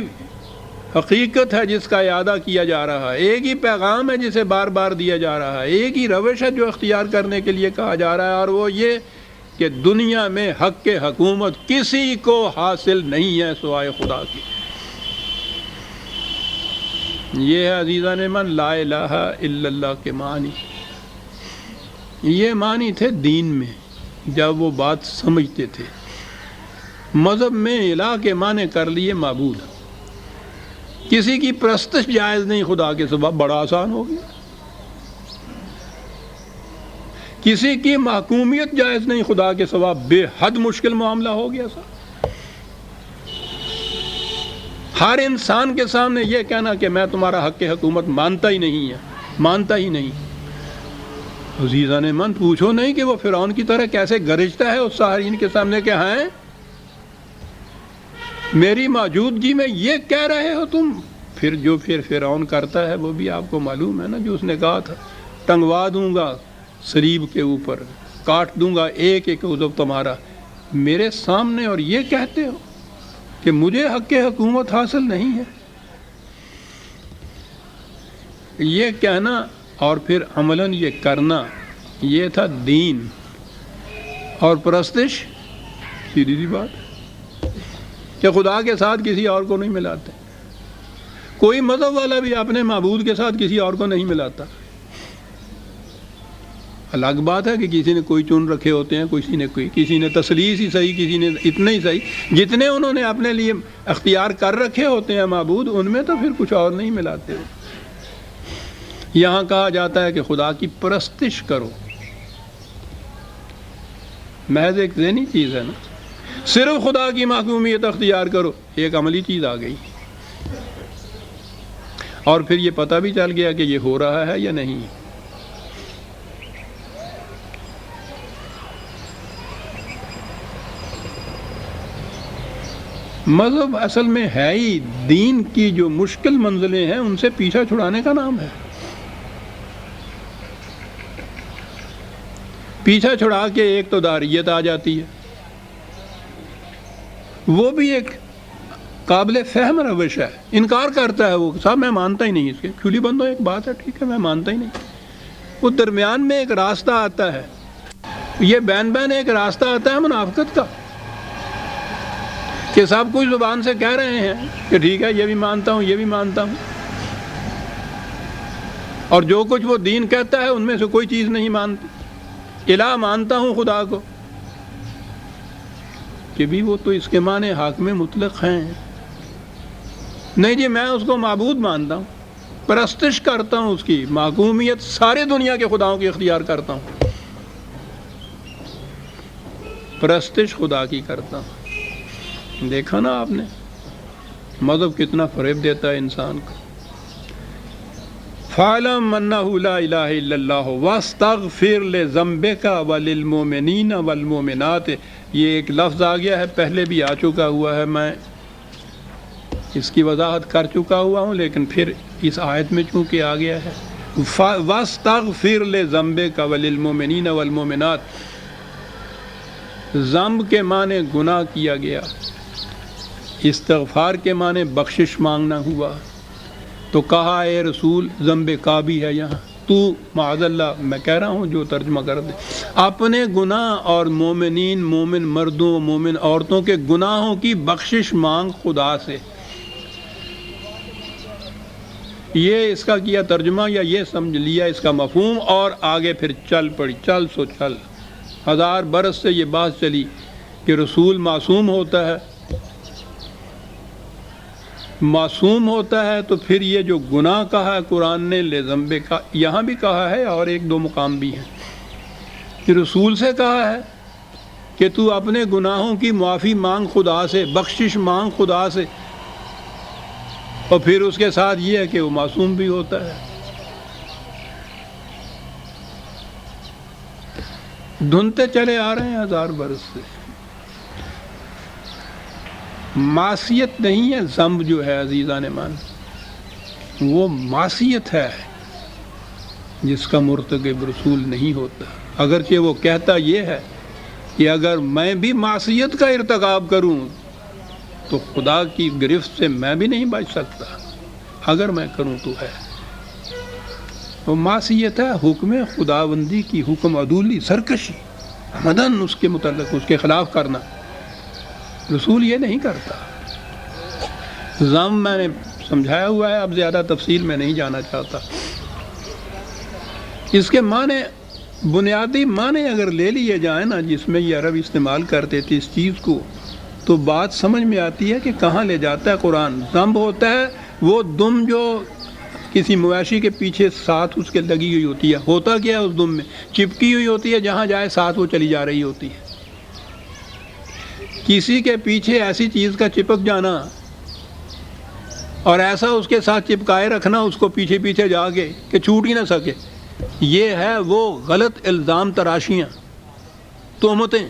حقیقت ہے جس کا اعادہ کیا جا رہا ہے، ایک ہی پیغام ہے جسے بار بار دیا جا رہا ہے، ایک ہی روش ہے جو اختیار کرنے کے لیے کہا جا رہا ہے، اور وہ یہ کہ دنیا میں حق کے حکومت کسی کو حاصل نہیں ہے سوائے خدا کی۔ یہ ہے عزیزان من لا الہ الا اللہ کے معنی، یہ معنی تھے دین میں جب وہ بات سمجھتے تھے۔ مذہب میں الہ کے معنی کر لیے معبود، کسی کی پرستش جائز نہیں خدا کے سوا، بڑا آسان ہو گیا۔ کسی کی محکومیت جائز نہیں خدا کے سوا، بے حد مشکل معاملہ ہو گیا صاحب۔ ہر انسان کے سامنے یہ کہنا کہ میں تمہارا حق حکومت مانتا ہی نہیں ہے، مانتا ہی نہیں۔ عزیزان من پوچھو نہیں کہ وہ فرعون کی طرح کیسے گرجتا ہے اس ساحرین کے سامنے کہ ہیں میری موجودگی میں یہ کہہ رہے ہو تم؟ پھر فرعون کرتا ہے وہ بھی آپ کو معلوم ہے نا، جو اس نے کہا تھا ٹنگوا دوں گا صلیب کے اوپر، کاٹ دوں گا ایک ایک عضو تمہارا میرے سامنے، اور یہ کہتے ہو کہ مجھے حق حکومت حاصل نہیں ہے۔ یہ کہنا اور پھر عملاً یہ کرنا، یہ تھا دین، اور پرستش سیدھی سی بات کہ خدا کے ساتھ کسی اور کو نہیں ملاتے۔ کوئی مذہب والا بھی اپنے معبود کے ساتھ کسی اور کو نہیں ملاتا۔ الگ بات ہے کہ کسی نے کوئی چن رکھے ہوتے ہیں، کسی نے تثلیث ہی صحیح، کسی نے اتنے ہی صحیح، جتنے انہوں نے اپنے لیے اختیار کر رکھے ہوتے ہیں معبود، ان میں تو پھر کچھ اور نہیں ملاتے۔ یہاں کہا جاتا ہے کہ خدا کی پرستش کرو، محض ایک ذہنی چیز ہے نا، صرف خدا کی محکومیت اختیار کرو، ایک عملی چیز آ گئی۔ اور پھر یہ پتہ بھی چل گیا کہ یہ ہو رہا ہے یا نہیں. مذہب اصل میں ہے ہی دین کی جو مشکل منزلیں ہیں ان سے پیچھا چھڑانے کا نام ہے. پیچھا چھڑا کے ایک تو داریت آ جاتی ہے، وہ بھی ایک قابل فہم روش ہے. انکار کرتا ہے وہ، صاحب میں مانتا ہی نہیں اس کے. کھلی بندو ایک بات ہے، ٹھیک ہے میں مانتا ہی نہیں. وہ درمیان میں ایک راستہ آتا ہے، یہ بین بین ایک راستہ آتا ہے منافقت کا، کہ صاحب کچھ زبان سے کہہ رہے ہیں کہ ٹھیک ہے یہ بھی مانتا ہوں یہ بھی مانتا ہوں، اور جو کچھ وہ دین کہتا ہے ان میں سے کوئی چیز نہیں مانتی. الہ مانتا ہوں خدا کو، کہ بھی وہ تو اس کے معنی حاکم مطلق ہیں. نہیں جی میں اس کو معبود مانتا ہوں، پرستش کرتا ہوں، اس کی محکومیت سارے دنیا کے خداؤں کی اختیار کرتا ہوں، پرستش خدا کی کرتا ہوں. دیکھا نا آپ نے مذہب کتنا فریب دیتا ہے انسان کو. فَاعْلَمْ أَنَّهُ لَا إِلَهَ إِلَّا اللَّهُ وَاسْتَغْفِرْ لِذَنبِكَ وَلِلْمُؤْمِنِينَ وَالْمُؤْمِنَاتِ. یہ ایک لفظ آ گیا ہے، پہلے بھی آ چکا ہوا ہے، میں اس کی وضاحت کر چکا ہوا ہوں، لیکن پھر اس آیت میں چونکہ آ گیا ہے وَاسْتَغْفِرْ لِذَنبِكَ وَلِلْمُؤْمِنِينَ وَالْمُؤْمِنَاتِ. ذنب کے معنی گناہ کیا گیا، استغفار کے معنی بخشش مانگنا ہوا. تو کہا اے رسول ذنب کا بھی ہے یہاں، تو معاذ اللہ میں کہہ رہا ہوں جو ترجمہ کر دے، اپنے گناہ اور مومنین مومن مردوں مومن عورتوں کے گناہوں کی بخشش مانگ خدا سے. یہ اس کا کیا ترجمہ یا یہ سمجھ لیا اس کا مفہوم، اور آگے پھر چل پڑی. چل سو چل، 1000 برس سے یہ بات چلی کہ رسول معصوم ہوتا ہے، معصوم ہوتا ہے تو پھر یہ جو گناہ کہا ہے قرآن نے لذنب کا، یہاں بھی کہا ہے اور ایک دو مقام بھی ہیں کہ رسول سے کہا ہے کہ تو اپنے گناہوں کی معافی مانگ خدا سے، بخشش مانگ خدا سے، اور پھر اس کے ساتھ یہ ہے کہ وہ معصوم بھی ہوتا ہے. دھنتے چلے آ رہے ہیں 1000 برس سے. معصیت نہیں ہے ذنب جو ہے عزیزان مان، وہ معصیت ہے جس کا مرتکب رسول نہیں ہوتا. اگرچہ وہ کہتا یہ ہے کہ اگر میں بھی معصیت کا ارتکاب کروں تو خدا کی گرفت سے میں بھی نہیں بچ سکتا، اگر میں کروں تو ہے. وہ معصیت ہے حکم خداوندی کی، حکم عدولی سرکشی مدن اس کے متعلق اس کے خلاف کرنا. رسول یہ نہیں کرتا. ذم میں نے سمجھایا ہوا ہے، اب زیادہ تفصیل میں نہیں جانا چاہتا. اس کے معنی بنیادی معنی اگر لے لیے جائیں نا جس میں یہ عرب استعمال کرتے تھے اس چیز کو، تو بات سمجھ میں آتی ہے کہ کہاں لے جاتا ہے قرآن. ذنب ہوتا ہے وہ دم جو کسی مویشی کے پیچھے ساتھ اس کے لگی ہوئی ہوتی ہے. ہوتا کیا ہے اس دم میں؟ چپکی ہوئی ہوتی ہے، جہاں جائے ساتھ وہ چلی جا رہی ہوتی ہے. کسی کے پیچھے ایسی چیز کا چپک جانا اور ایسا اس کے ساتھ چپکائے رکھنا اس کو پیچھے پیچھے جا کے کہ چھوٹ ہی نہ سکے، یہ ہے وہ غلط الزام تراشیاں، تہمتیں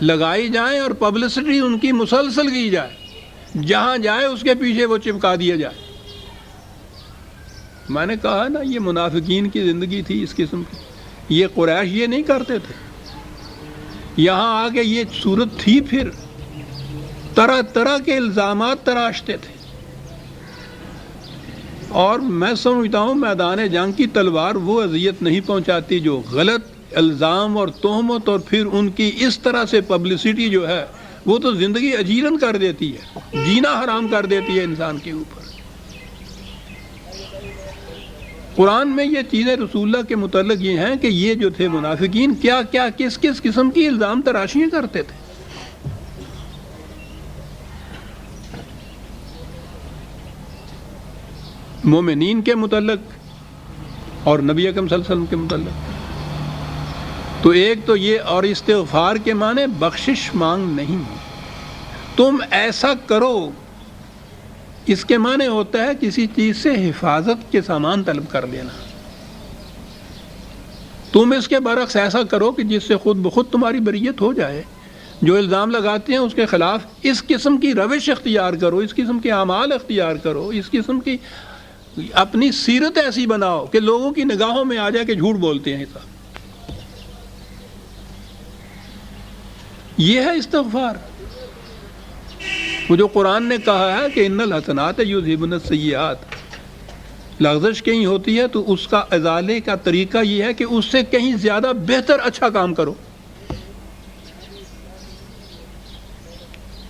لگائی جائیں اور پبلسٹی ان کی مسلسل کی جائے، جہاں جائے اس کے پیچھے وہ چپکا دیا جائے. میں نے کہا نا یہ منافقین کی زندگی تھی اس قسم کی. یہ قریش یہ نہیں کرتے تھے، یہاں آ کے یہ صورت تھی، پھر طرح طرح کے الزامات تراشتے تھے. اور میں سمجھتا ہوں میدان جنگ کی تلوار وہ اذیت نہیں پہنچاتی جو غلط الزام اور تہمت اور پھر ان کی اس طرح سے پبلسٹی جو ہے وہ تو زندگی اجیرن کر دیتی ہے، جینا حرام کر دیتی ہے انسان کے اوپر. قرآن میں یہ چیزیں رسول اللہ کے متعلق یہ ہیں کہ یہ جو تھے منافقین کیا کیا کس کس قسم کی الزام تراشیاں کرتے تھے. مومنین کے متعلق اور نبی اکرم صلی اللہ علیہ وسلم کے متعلق. تو ایک تو یہ، اور استغفار کے معنی بخشش مانگ نہیں. تم ایسا کرو اس کے معنی ہوتا ہے کسی چیز سے حفاظت کے سامان طلب کر لینا. تم اس کے برعکس ایسا کرو کہ جس سے خود بخود تمہاری بریت ہو جائے. جو الزام لگاتے ہیں اس کے خلاف اس قسم کی روش اختیار کرو، اس قسم کے اعمال اختیار کرو، اس قسم کی اپنی سیرت ایسی بناؤ کہ لوگوں کی نگاہوں میں آ جائے کہ جھوٹ بولتے ہیں. یہ ہے استغفار. وہ جو قرآن نے کہا ہے کہ ان الحسنات یذہبن السیئات، لغزش کہیں ہوتی ہے تو اس کا ازالے کا طریقہ یہ ہے کہ اس سے کہیں زیادہ بہتر اچھا کام کرو.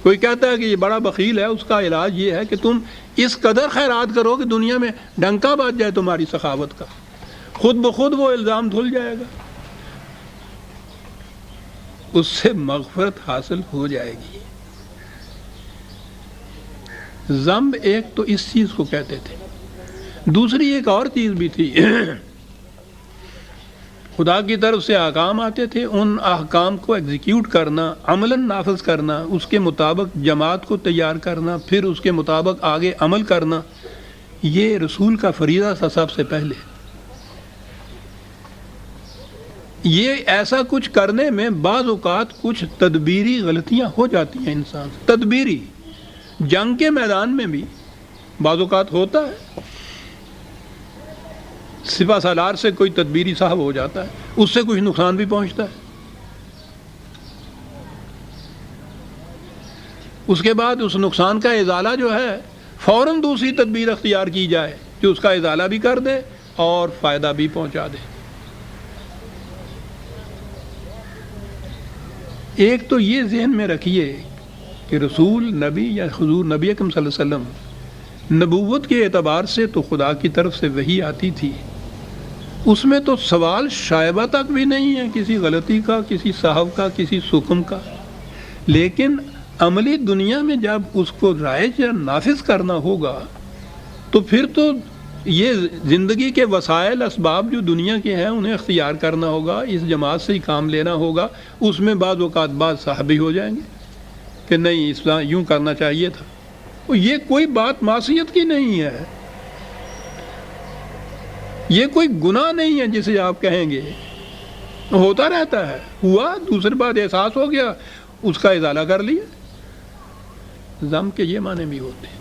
کوئی کہتا ہے کہ یہ بڑا بخیل ہے، اس کا علاج یہ ہے کہ تم اس قدر خیرات کرو کہ دنیا میں ڈنکا بج جائے تمہاری سخاوت کا، خود بخود وہ الزام دھل جائے گا، اس سے مغفرت حاصل ہو جائے گی. ذنب ایک تو اس چیز کو کہتے تھے. دوسری ایک اور چیز بھی تھی. خدا کی طرف سے احکام آتے تھے، ان احکام کو ایگزیکیوٹ کرنا، عملاً نافذ کرنا، اس کے مطابق جماعت کو تیار کرنا، پھر اس کے مطابق آگے عمل کرنا، یہ رسول کا فریضہ تھا سب سے پہلے. یہ ایسا کچھ کرنے میں بعض اوقات کچھ تدبیری غلطیاں ہو جاتی ہیں انسان سے. تدبیری جنگ کے میدان میں بھی بعض اوقات ہوتا ہے. سپہ سالار سے کوئی تدبیری صاحب ہو جاتا ہے، اس سے کچھ نقصان بھی پہنچتا ہے. اس کے بعد اس نقصان کا ازالہ جو ہے فوراً دوسری تدبیر اختیار کی جائے جو اس کا ازالہ بھی کر دے اور فائدہ بھی پہنچا دے. ایک تو یہ ذہن میں رکھیے کہ رسول نبی یا حضور نبی اکرم صلی اللہ علیہ وسلم نبوت کے اعتبار سے تو خدا کی طرف سے وحی آتی تھی، اس میں تو سوال شائبہ تک بھی نہیں ہے کسی غلطی کا، کسی صاحب کا، کسی سکم کا. لیکن عملی دنیا میں جب اس کو رائج یا نافذ کرنا ہوگا تو پھر تو یہ زندگی کے وسائل اسباب جو دنیا کے ہیں انہیں اختیار کرنا ہوگا، اس جماعت سے ہی کام لینا ہوگا. اس میں بعض اوقات بعض صحابی ہو جائیں گے کہ نہیں اسلام یوں کرنا چاہیے تھا. یہ کوئی بات معصیت کی نہیں ہے، یہ کوئی گناہ نہیں ہے جسے آپ کہیں گے. ہوتا رہتا ہے، ہوا دوسری بات احساس ہو گیا، اس کا ازالہ کر لیا. ذنب کے یہ معنی بھی ہوتے ہیں.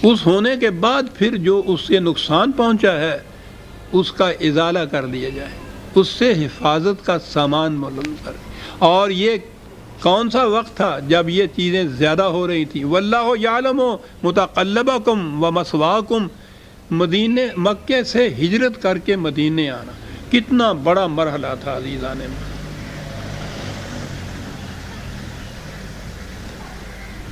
اس ہونے کے بعد پھر جو اس سے نقصان پہنچا ہے اس کا ازالہ کر دیا جائے، اس سے حفاظت کا سامان معلوم کر. اور یہ کون سا وقت تھا جب یہ چیزیں زیادہ ہو رہی تھیں؟ واللہ یعلم متقلبکم ومثواکم. مدینے مکے سے ہجرت کر کے مدینے آنا کتنا بڑا مرحلہ تھا عزیزان میں.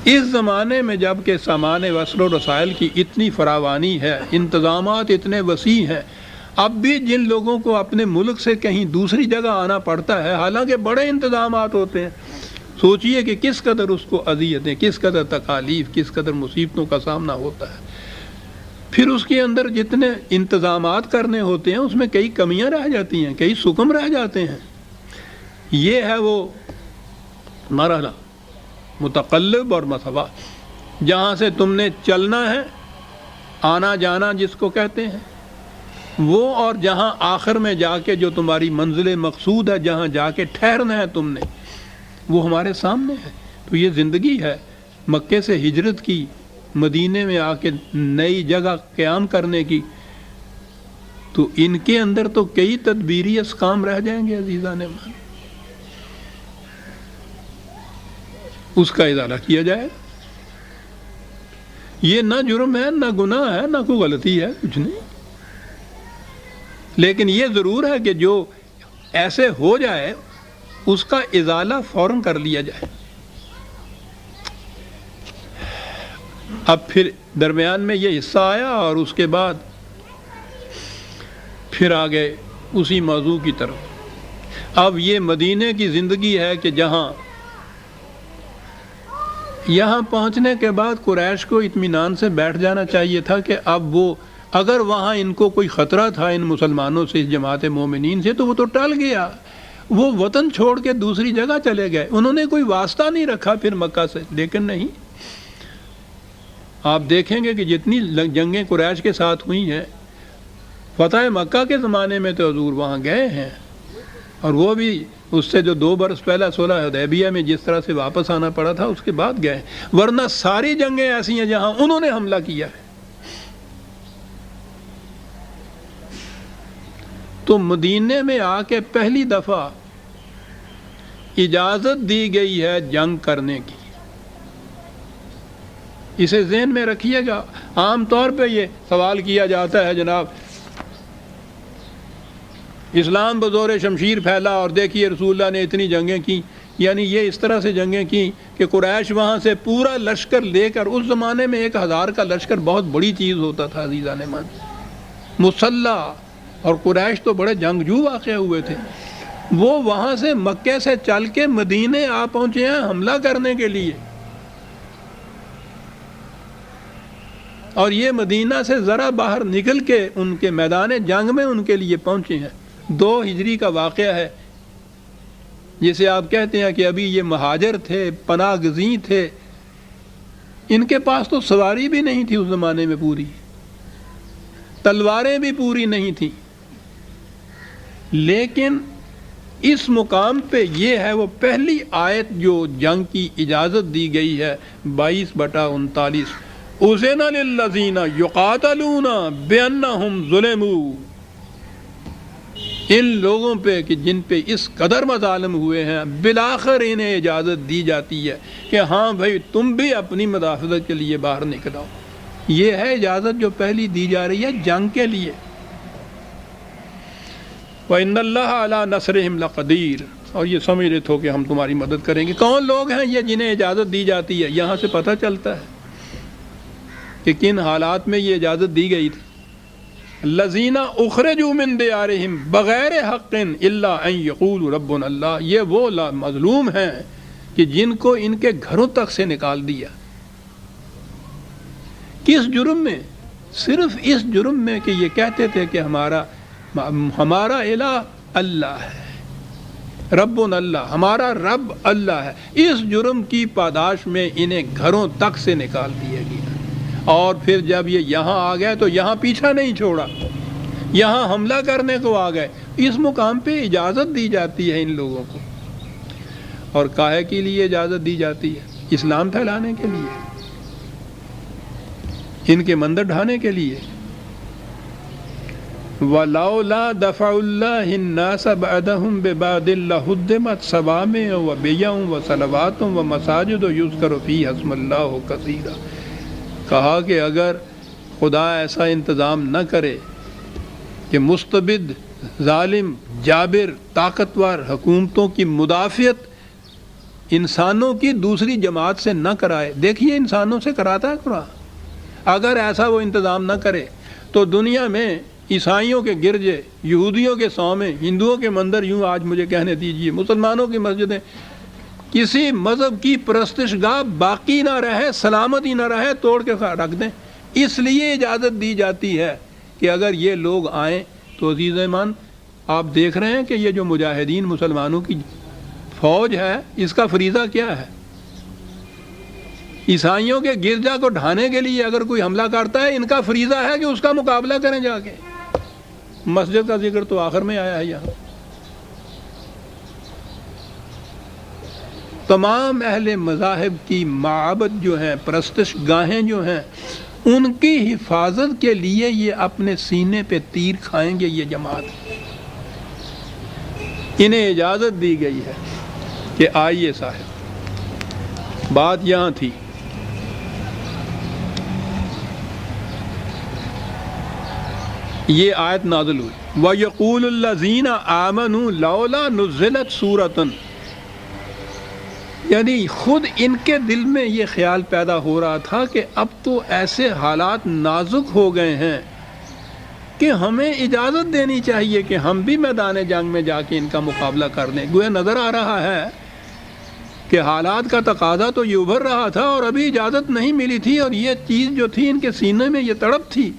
اس زمانے میں جب کہ سامان وصل و رسائل کی اتنی فراوانی ہے، انتظامات اتنے وسیع ہیں، اب بھی جن لوگوں کو اپنے ملک سے کہیں دوسری جگہ آنا پڑتا ہے حالانکہ بڑے انتظامات ہوتے ہیں، سوچئے کہ کس قدر اس کو اذیتیں، کس قدر تکالیف، کس قدر مصیبتوں کا سامنا ہوتا ہے. پھر اس کے اندر جتنے انتظامات کرنے ہوتے ہیں اس میں کئی کمیاں رہ جاتی ہیں، کئی سکم رہ جاتے ہیں. یہ ہے وہ مرحلہ متقلب اور مثوا، جہاں سے تم نے چلنا ہے، آنا جانا جس کو کہتے ہیں وہ، اور جہاں آخر میں جا کے جو تمہاری منزل مقصود ہے، جہاں جا کے ٹھہرنا ہے تم نے، وہ ہمارے سامنے ہے. تو یہ زندگی ہے مکے سے ہجرت کی، مدینے میں آ کے نئی جگہ قیام کرنے کی. تو ان کے اندر تو کئی تدبیری اسکام رہ جائیں گے عزیزان مان، اس کا ازالہ کیا جائے. یہ نہ جرم ہے، نہ گناہ ہے، نہ کوئی غلطی ہے، کچھ نہیں. لیکن یہ ضرور ہے کہ جو ایسے ہو جائے اس کا ازالہ فوراً کر لیا جائے. اب پھر درمیان میں یہ حصہ آیا اور اس کے بعد پھر آگے اسی موضوع کی طرف. اب یہ مدینے کی زندگی ہے کہ جہاں یہاں پہنچنے کے بعد قریش کو اطمینان سے بیٹھ جانا چاہیے تھا کہ اب وہ اگر وہاں ان کو کوئی خطرہ تھا ان مسلمانوں سے، اس جماعت مومنین سے، تو وہ تو ٹل گیا. وہ وطن چھوڑ کے دوسری جگہ چلے گئے، انہوں نے کوئی واسطہ نہیں رکھا پھر مکہ سے. لیکن نہیں، آپ دیکھیں گے کہ جتنی جنگیں قریش کے ساتھ ہوئی ہیں، فتح مکہ کے زمانے میں تو حضور وہاں گئے ہیں، اور وہ بھی اس سے جو 2 برس پہلا صلح حدیبیہ میں جس طرح سے واپس آنا پڑا تھا اس کے بعد گئے، ورنہ ساری جنگیں ایسی ہیں جہاں انہوں نے حملہ کیا ہے۔ تو مدینے میں آ کے پہلی دفعہ اجازت دی گئی ہے جنگ کرنے کی، اسے ذہن میں رکھیے گا۔ عام طور پہ یہ سوال کیا جاتا ہے جناب اسلام بزور شمشیر پھیلا اور دیکھیے رسول اللہ نے اتنی جنگیں کی، یعنی یہ اس طرح سے جنگیں کی کہ قریش وہاں سے پورا لشکر لے کر، اس زمانے میں 1000 کا لشکر بہت بڑی چیز ہوتا تھا عزیزان من، مسلح، اور قریش تو بڑے جنگجو واقع ہوئے تھے، وہ وہاں سے مکے سے چل کے مدینے آ پہنچے ہیں حملہ کرنے کے لیے، اور یہ مدینہ سے ذرا باہر نکل کے ان کے میدان جنگ میں ان کے لیے پہنچے ہیں۔ 2 ہجری کا واقعہ ہے، جسے آپ کہتے ہیں کہ ابھی یہ مہاجر تھے، پناہ گزین تھے، ان کے پاس تو سواری بھی نہیں تھی اس زمانے میں، پوری تلواریں بھی پوری نہیں تھیں، لیکن اس مقام پہ یہ ہے وہ پہلی آیت جو جنگ کی اجازت دی گئی ہے 22/39، اذن للذین یقاتلون بانہم ظلموا، ان لوگوں پہ کہ جن پہ اس قدر مظالم ہوئے ہیں بالآخر انہیں اجازت دی جاتی ہے کہ ہاں بھائی تم بھی اپنی مدافعت کے لیے باہر نکل آؤ۔ یہ ہے اجازت جو پہلی دی جا رہی ہے جنگ کے لیے۔ وَإِنَّ اللَّهَ عَلَىٰ نَصْرِهِمْ لَقَدِيرٌ، اور یہ سمجھ رہے تھو کہ ہم تمہاری مدد کریں گے۔ کون لوگ ہیں یہ جنہیں اجازت دی جاتی ہے؟ یہاں سے پتہ چلتا ہے کہ کن حالات میں یہ اجازت دی گئی تھی۔ الذین اخرجوا من دیارہم بغیر حق الا ان یقولوا ربنا اللہ، یہ وہ مظلوم ہیں کہ جن کو ان کے گھروں تک سے نکال دیا۔ کس جرم میں؟ صرف اس جرم میں کہ یہ کہتے تھے کہ ہمارا الہ اللہ ہے، ربنا اللہ، ہمارا رب اللہ ہے۔ اس جرم کی پاداش میں انہیں گھروں تک سے نکال دیا گیا، اور پھر جب یہ یہاں آ گئے تو یہاں پیچھا نہیں چھوڑا، یہاں حملہ کرنے کو آ گئے۔ اس مقام پہ اجازت دی جاتی ہے ان لوگوں کو، اور کاہے کے لیے اجازت دی جاتی ہے؟ اسلام پھیلانے کے لیے، ان کے مندر ڈھانے کے لیے۔ وَلَوْلَا دَفْعُ اللَّهِ النَّاسَ بَعْضَهُم بِبَعْضٍ لَّهُدِّمَتْ صَوَامِعُ وَبِيَعٌ وَصَلَوَاتٌ وَمَسَاجِدُ يُذْكَرُ فِيهَا اسْمُ اللَّهِ كَثِيرًا، کہا کہ اگر خدا ایسا انتظام نہ کرے کہ مستبد، ظالم، جابر، طاقتور حکومتوں کی مدافعت انسانوں کی دوسری جماعت سے نہ کرائے، دیکھیے انسانوں سے کراتا ہے قرآن، اگر ایسا وہ انتظام نہ کرے تو دنیا میں عیسائیوں کے گرجے، یہودیوں کے صومعے، ہندوؤں کے مندر، یوں آج مجھے کہنے دیجیے مسلمانوں کی مسجدیں، کسی مذہب کی پرستش گاہ باقی نہ رہے، سلامتی نہ رہے، توڑ کے رکھ دیں۔ اس لیے اجازت دی جاتی ہے کہ اگر یہ لوگ آئیں تو عزیز ایمان آپ دیکھ رہے ہیں کہ یہ جو مجاہدین مسلمانوں کی فوج ہے، اس کا فریضہ کیا ہے؟ عیسائیوں کے گرجا کو ڈھانے کے لیے اگر کوئی حملہ کرتا ہے، ان کا فریضہ ہے کہ اس کا مقابلہ کریں جا کے۔ مسجد کا ذکر تو آخر میں آیا ہے یہاں۔ تمام اہل مذاہب کی معابد جو ہیں، پرستش گاہیں جو ہیں، ان کی حفاظت کے لیے یہ اپنے سینے پہ تیر کھائیں گے۔ یہ جماعت، انہیں اجازت دی گئی ہے کہ آئیے صاحب۔ بات یہاں تھی، یہ آیت نازل ہوئی وَيَقُولُ الَّذِينَ آمَنُوا لَوْلَا نُزِّلَتْ سُورَةٌ، یعنی خود ان کے دل میں یہ خیال پیدا ہو رہا تھا کہ اب تو ایسے حالات نازک ہو گئے ہیں کہ ہمیں اجازت دینی چاہیے کہ ہم بھی میدان جنگ میں جا کے ان کا مقابلہ کر لیں۔ گویا نظر آ رہا ہے کہ حالات کا تقاضا تو یہ ابھر رہا تھا اور ابھی اجازت نہیں ملی تھی، اور یہ چیز جو تھی ان کے سینے میں، یہ تڑپ تھی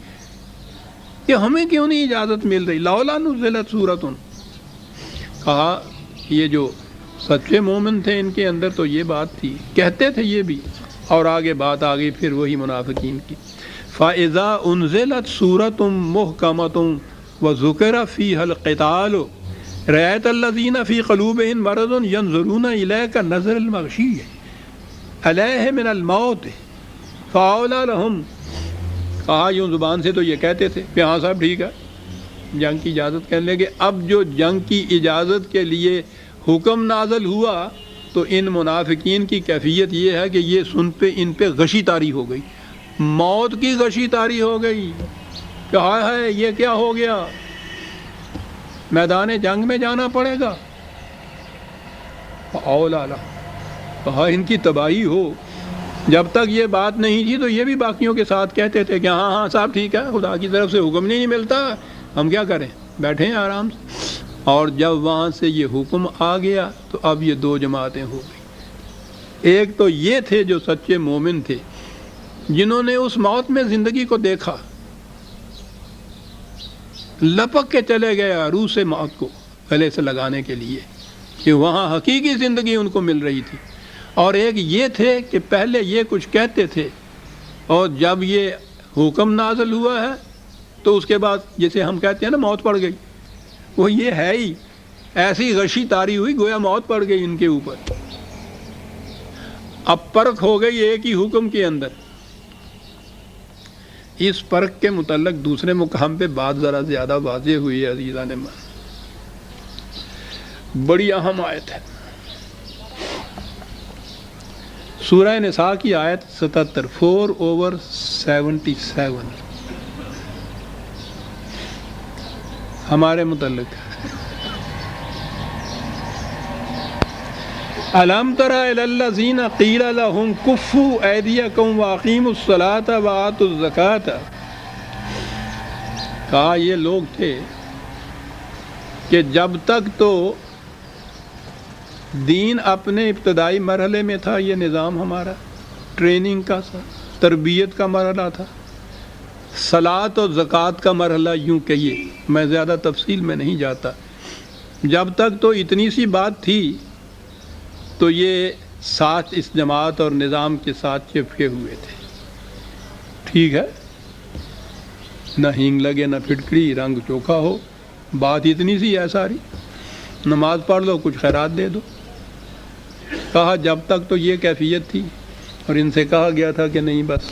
کہ ہمیں کیوں نہیں اجازت مل رہی۔ لولا نزلت سورۃ، کہا یہ جو سچے مومن تھے ان کے اندر تو یہ بات تھی، کہتے تھے یہ بھی اور آگے بات آ گئی پھر وہی منافقین کی. فَإِذَا أُنزِلَتْ سُورَةٌ مُحْكَمَةٌ وَذُكِرَ فِيهَا الْقِتَالُ رَأَيْتَ الَّذِينَ فِي قُلُوبِهِم مَرَضٌ يَنظُرُونَ إِلَيْكَ نَظْرَ الْمَغْشِيِّ عَلَيْهِ مِنَ الْمَوْتِ فَأَوْلَىٰ لَهُمْ. کہا یوں زبان سے تو یہ کہتے تھے کہ ہاں صاحب ٹھیک ہے جنگ کی اجازت کہنے لگے. اب جو جنگ کی اجازت کے لیے حکم نازل ہوا تو ان منافقین کی کیفیت یہ ہے کہ یہ سن پہ ان پہ غشی طاری ہو گئی, موت کی غشی طاری ہو گئی کہ ہائے ہائے یہ کیا ہو گیا, میدان جنگ میں جانا پڑے گا. اولا کہا ان کی تباہی ہو. جب تک یہ بات نہیں تھی تو یہ بھی باقیوں کے ساتھ کہتے تھے کہ ہاں ہاں صاحب ٹھیک ہے خدا کی طرف سے حکم نہیں ملتا ہم کیا کریں بیٹھے ہیں آرام سے. اور جب وہاں سے یہ حکم آ گیا تو اب یہ دو جماعتیں ہو گئی. ایک تو یہ تھے جو سچے مومن تھے جنہوں نے اس موت میں زندگی کو دیکھا, لپک کے چلے گئے عروس موت کو گلے سے لگانے کے لیے کہ وہاں حقیقی زندگی ان کو مل رہی تھی. اور ایک یہ تھے کہ پہلے یہ کچھ کہتے تھے اور جب یہ حکم نازل ہوا ہے تو اس کے بعد جیسے ہم کہتے ہیں نا موت پڑ گئی, وہ یہ ہے ہی ایسی غشی طاری ہوئی گویا موت پڑ گئی ان کے اوپر. اب پرکھ ہو گئی ایک ہی حکم کے اندر. اس پرکھ کے متعلق دوسرے مقام پہ بات ذرا زیادہ واضح ہوئی ہے عزیزان من, بڑی اہم آیت ہے. سورہ نساء کی آیت 77 4/77 ہمارے متعلق. الم تر الی الذین قیل لهم کفوا ایدیکم واقیموا الصلاۃ وآتوا الزکاۃ. کہا یہ لوگ تھے کہ جب تک تو دین اپنے ابتدائی مرحلے میں تھا, یہ نظام ہمارا ٹریننگ کا تھا, تربیت کا مرحلہ تھا, صلاۃ اور زکوٰۃ کا مرحلہ یوں کہیے, میں زیادہ تفصیل میں نہیں جاتا. جب تک تو اتنی سی بات تھی تو یہ ساتھ اس جماعت اور نظام کے ساتھ چپکے ہوئے تھے. ٹھیک ہے, نہ ہینگ لگے نہ پھٹکری, رنگ چوکھا ہو, بات اتنی سی ہے ساری, نماز پڑھ لو کچھ خیرات دے دو. کہا جب تک تو یہ کیفیت تھی اور ان سے کہا گیا تھا کہ نہیں بس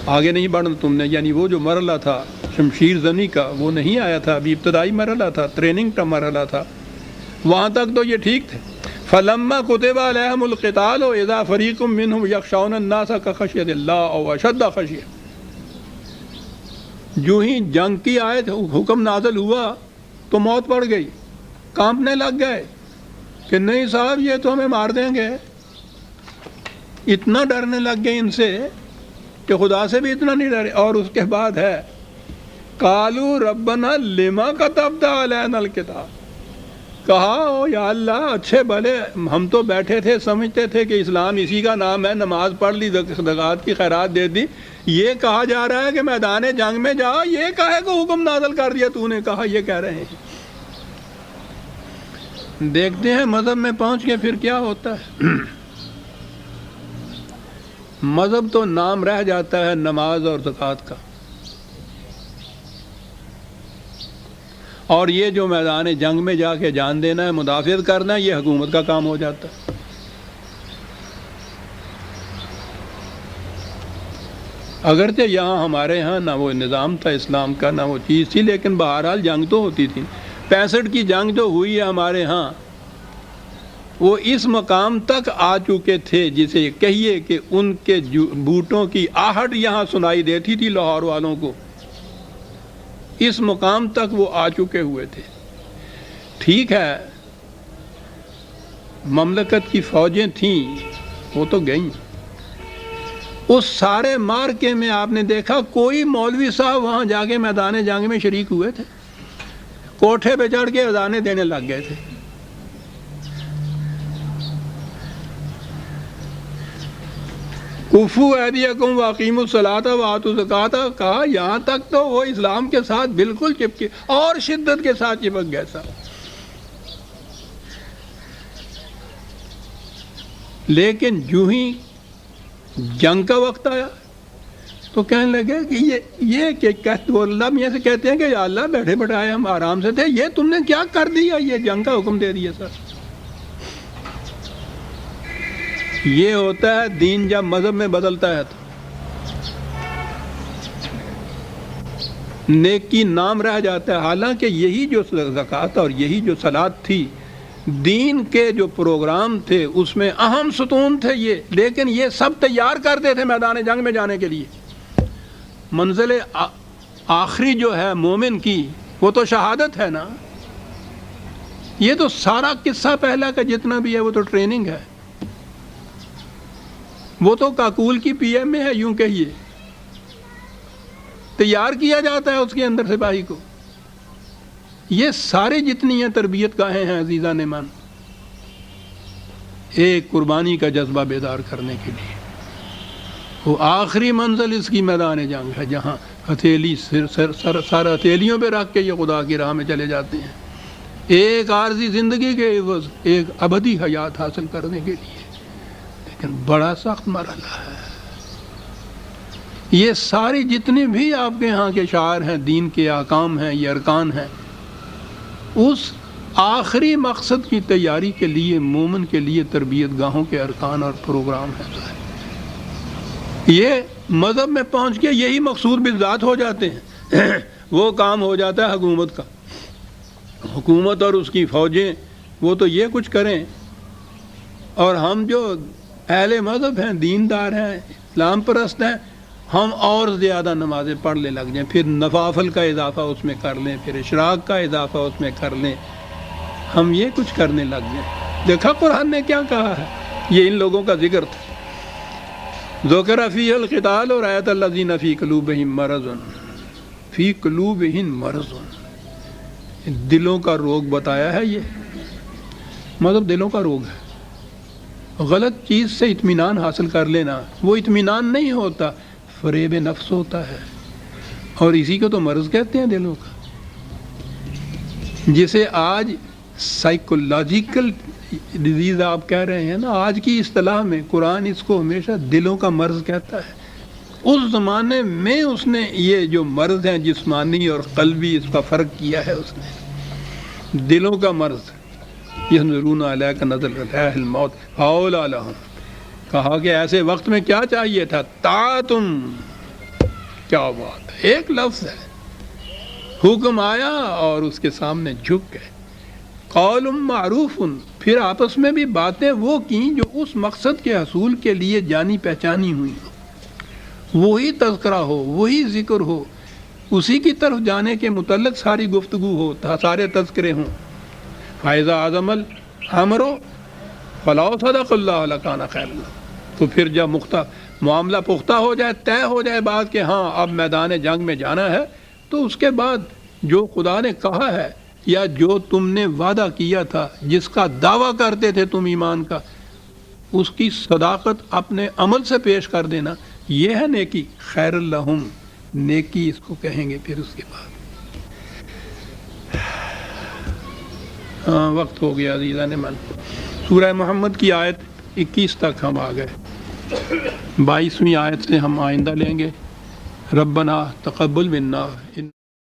آگے نہیں بڑھنا تم نے, یعنی وہ جو مرحلہ تھا شمشیر زنی کا وہ نہیں آیا تھا, ابھی ابتدائی مرحلہ تھا, ٹریننگ کا مرحلہ تھا, وہاں تک تو یہ ٹھیک تھے. فلما كتب عليهم القتال اذا فريق منهم يخشون الناس كخشية الله او اشد خشية. جو ہی جنگ کی آیت حکم نازل ہوا تو موت پڑ گئی, کانپنے لگ گئے کہ نہیں صاحب یہ تو ہمیں مار دیں گے. اتنا ڈرنے لگ گئے ان سے کہ خدا سے بھی اتنا نہیں ڈرے. اور اس کے بعد ہے قالوا ربنا لما كتبت علينا الكتاب. کہا او یا اللہ اچھے بھلے ہم تو بیٹھے تھے سمجھتے تھے کہ اسلام اسی کا نام ہے, نماز پڑھ لی زکوٰۃ کی خیرات دے دی, یہ کہا جا رہا ہے کہ میدان جنگ میں جا, یہ کہے کو حکم نازل کر دیا تو نے. کہا یہ کہہ رہے ہیں. دیکھتے ہیں مذہب میں پہنچ کے پھر کیا ہوتا ہے. مذہب تو نام رہ جاتا ہے نماز اور زکوٰۃ کا, اور یہ جو میدان جنگ میں جا کے جان دینا ہے, مدافعت کرنا ہے, یہ حکومت کا کام ہو جاتا ہے. اگرچہ یہاں ہمارے ہاں نہ وہ نظام تھا اسلام کا نہ وہ چیز تھی, لیکن بہرحال جنگ تو ہوتی تھی. 65 کی جنگ جو ہوئی ہے ہمارے ہاں وہ اس مقام تک آ چکے تھے جسے کہیے کہ ان کے بوٹوں کی آہٹ یہاں سنائی دیتی تھی لاہور والوں کو, اس مقام تک وہ آ چکے ہوئے تھے. ٹھیک ہے مملکت کی فوجیں تھیں وہ تو گئیں. اس سارے مارکے میں آپ نے دیکھا کوئی مولوی صاحب وہاں جا کے میدان جنگ میں شریک ہوئے تھے, کوٹھے پہ چڑھ کے اذانیں دینے لگ گئے تھے. کفوا ایدیکم واقیموا الصلاۃ وآتوا الزکاۃ. کہا یہاں تک تو وہ اسلام کے ساتھ بالکل چپکے اور شدت کے ساتھ چپک گیا تھا. لیکن جو ہی جنگ کا وقت آیا تو کہنے لگے کہ یہ کہ وہ اللہ میاں سے کہتے ہیں کہ یا اللہ بیٹھے بٹھائے ہم آرام سے تھے، یہ تم نے کیا کر دیا، یہ جنگ کا حکم دے دیا سر۔ یہ ہوتا ہے دین جب مذہب میں بدلتا ہے تو نیکی نام رہ جاتا ہے، حالانکہ یہی جو زکوٰۃ اور یہی جو صلاۃ تھی دین کے جو پروگرام تھے اس میں اہم ستون تھے یہ، لیکن یہ سب تیار کرتے تھے میدان جنگ میں جانے کے لیے۔ منزل آخری جو ہے مومن کی وہ تو شہادت ہے نا، یہ تو سارا قصہ پہلا کا جتنا بھی ہے وہ تو ٹریننگ ہے، وہ تو کاکول کی پی ایم میں ہے، یوں کہیے تیار کیا جاتا ہے اس کے اندر سپاہی کو۔ یہ سارے جتنی ہیں تربیت گاہیں ہیں عزیزان من، ایک قربانی کا جذبہ بیدار کرنے کے لیے۔ وہ آخری منزل اس کی میدان جنگ ہے جہاں ہتھیلی سر ہتھیلیوں پہ رکھ کے یہ خدا کی راہ میں چلے جاتے ہیں، ایک عارضی زندگی کے عوض ایک ابدی حیات حاصل کرنے کے لیے۔ لیکن بڑا سخت مرحلہ ہے۔ یہ ساری جتنے بھی آپ کے ہاں کے شعائر ہیں، دین کے احکام ہیں، یہ ارکان ہیں، اس آخری مقصد کی تیاری کے لیے مومن کے لیے تربیت گاہوں کے ارکان اور پروگرام ہیں۔ یہ مذہب میں پہنچ کے یہی مقصود بالذات ہو جاتے ہیں۔ وہ کام ہو جاتا ہے حکومت کا، حکومت اور اس کی فوجیں وہ تو یہ کچھ کریں، اور ہم جو اہل مذہب ہیں، دیندار ہیں، اسلام پرست ہیں، ہم اور زیادہ نمازیں پڑھنے لگ جائیں، پھر نوافل کا اضافہ اس میں کر لیں، پھر اشراق کا اضافہ اس میں کر لیں، ہم یہ کچھ کرنے لگ جائیں۔ دیکھا قرآن نے کیا کہا ہے، یہ ان لوگوں کا ذکر تھا۔ ذکر فیہ القتال اور آیت الذین فی قلوبہم مرض، فی قلوبہم مرض، دلوں کا روگ بتایا ہے۔ یہ مطلب دلوں کا روگ ہے، غلط چیز سے اطمینان حاصل کر لینا، وہ اطمینان نہیں ہوتا، فریب نفس ہوتا ہے، اور اسی کو تو مرض کہتے ہیں دلوں کا، جسے آج سائیکولوجیکل ڈیزیز آپ کہہ رہے ہیں نا، آج کی اصطلاح میں قرآن اس کو ہمیشہ دلوں کا مرض کہتا ہے۔ اس زمانے میں اس نے یہ جو مرض ہیں جسمانی اور قلبی، اس کا فرق کیا ہے اس نے، دلوں کا مرض۔ ینظرون الیک نظر الروح الموت فاولی لہم، کہا کہ ایسے وقت میں کیا چاہیے تھا، طاعتم، کیا بات ہے، ایک لفظ ہے، حکم آیا اور اس کے سامنے جھک گئے۔ قول معروف، پھر آپس میں بھی باتیں وہ کیں جو اس مقصد کے حصول کے لیے جانی پہچانی ہوئی ہو، وہی تذکرہ ہو، وہی ذکر ہو، اسی کی طرف جانے کے متعلق ساری گفتگو ہو، سارے تذکرے ہوں۔ فَإِذَا عَزَمَ الْأَمْرُ فَلَوْ صَدَقَ اللَّهُ لَكَانَ خَيْرًا لَهُمْ، تو پھر جب معاملہ پختہ ہو جائے، طے ہو جائے بات کہ ہاں اب میدان جنگ میں جانا ہے، تو اس کے بعد جو خدا نے کہا ہے یا جو تم نے وعدہ کیا تھا، جس کا دعویٰ کرتے تھے تم ایمان کا، اس کی صداقت اپنے عمل سے پیش کر دینا، یہ ہے نیکی، خیر لہم، نیکی اس کو کہیں گے۔ پھر اس کے بعد وقت ہو گیا عزیزان من، سورہ محمد کی آیت 21 تک ہم آ گئے، 22ویں آیت سے ہم آئندہ لیں گے۔ ربنا تقبل منا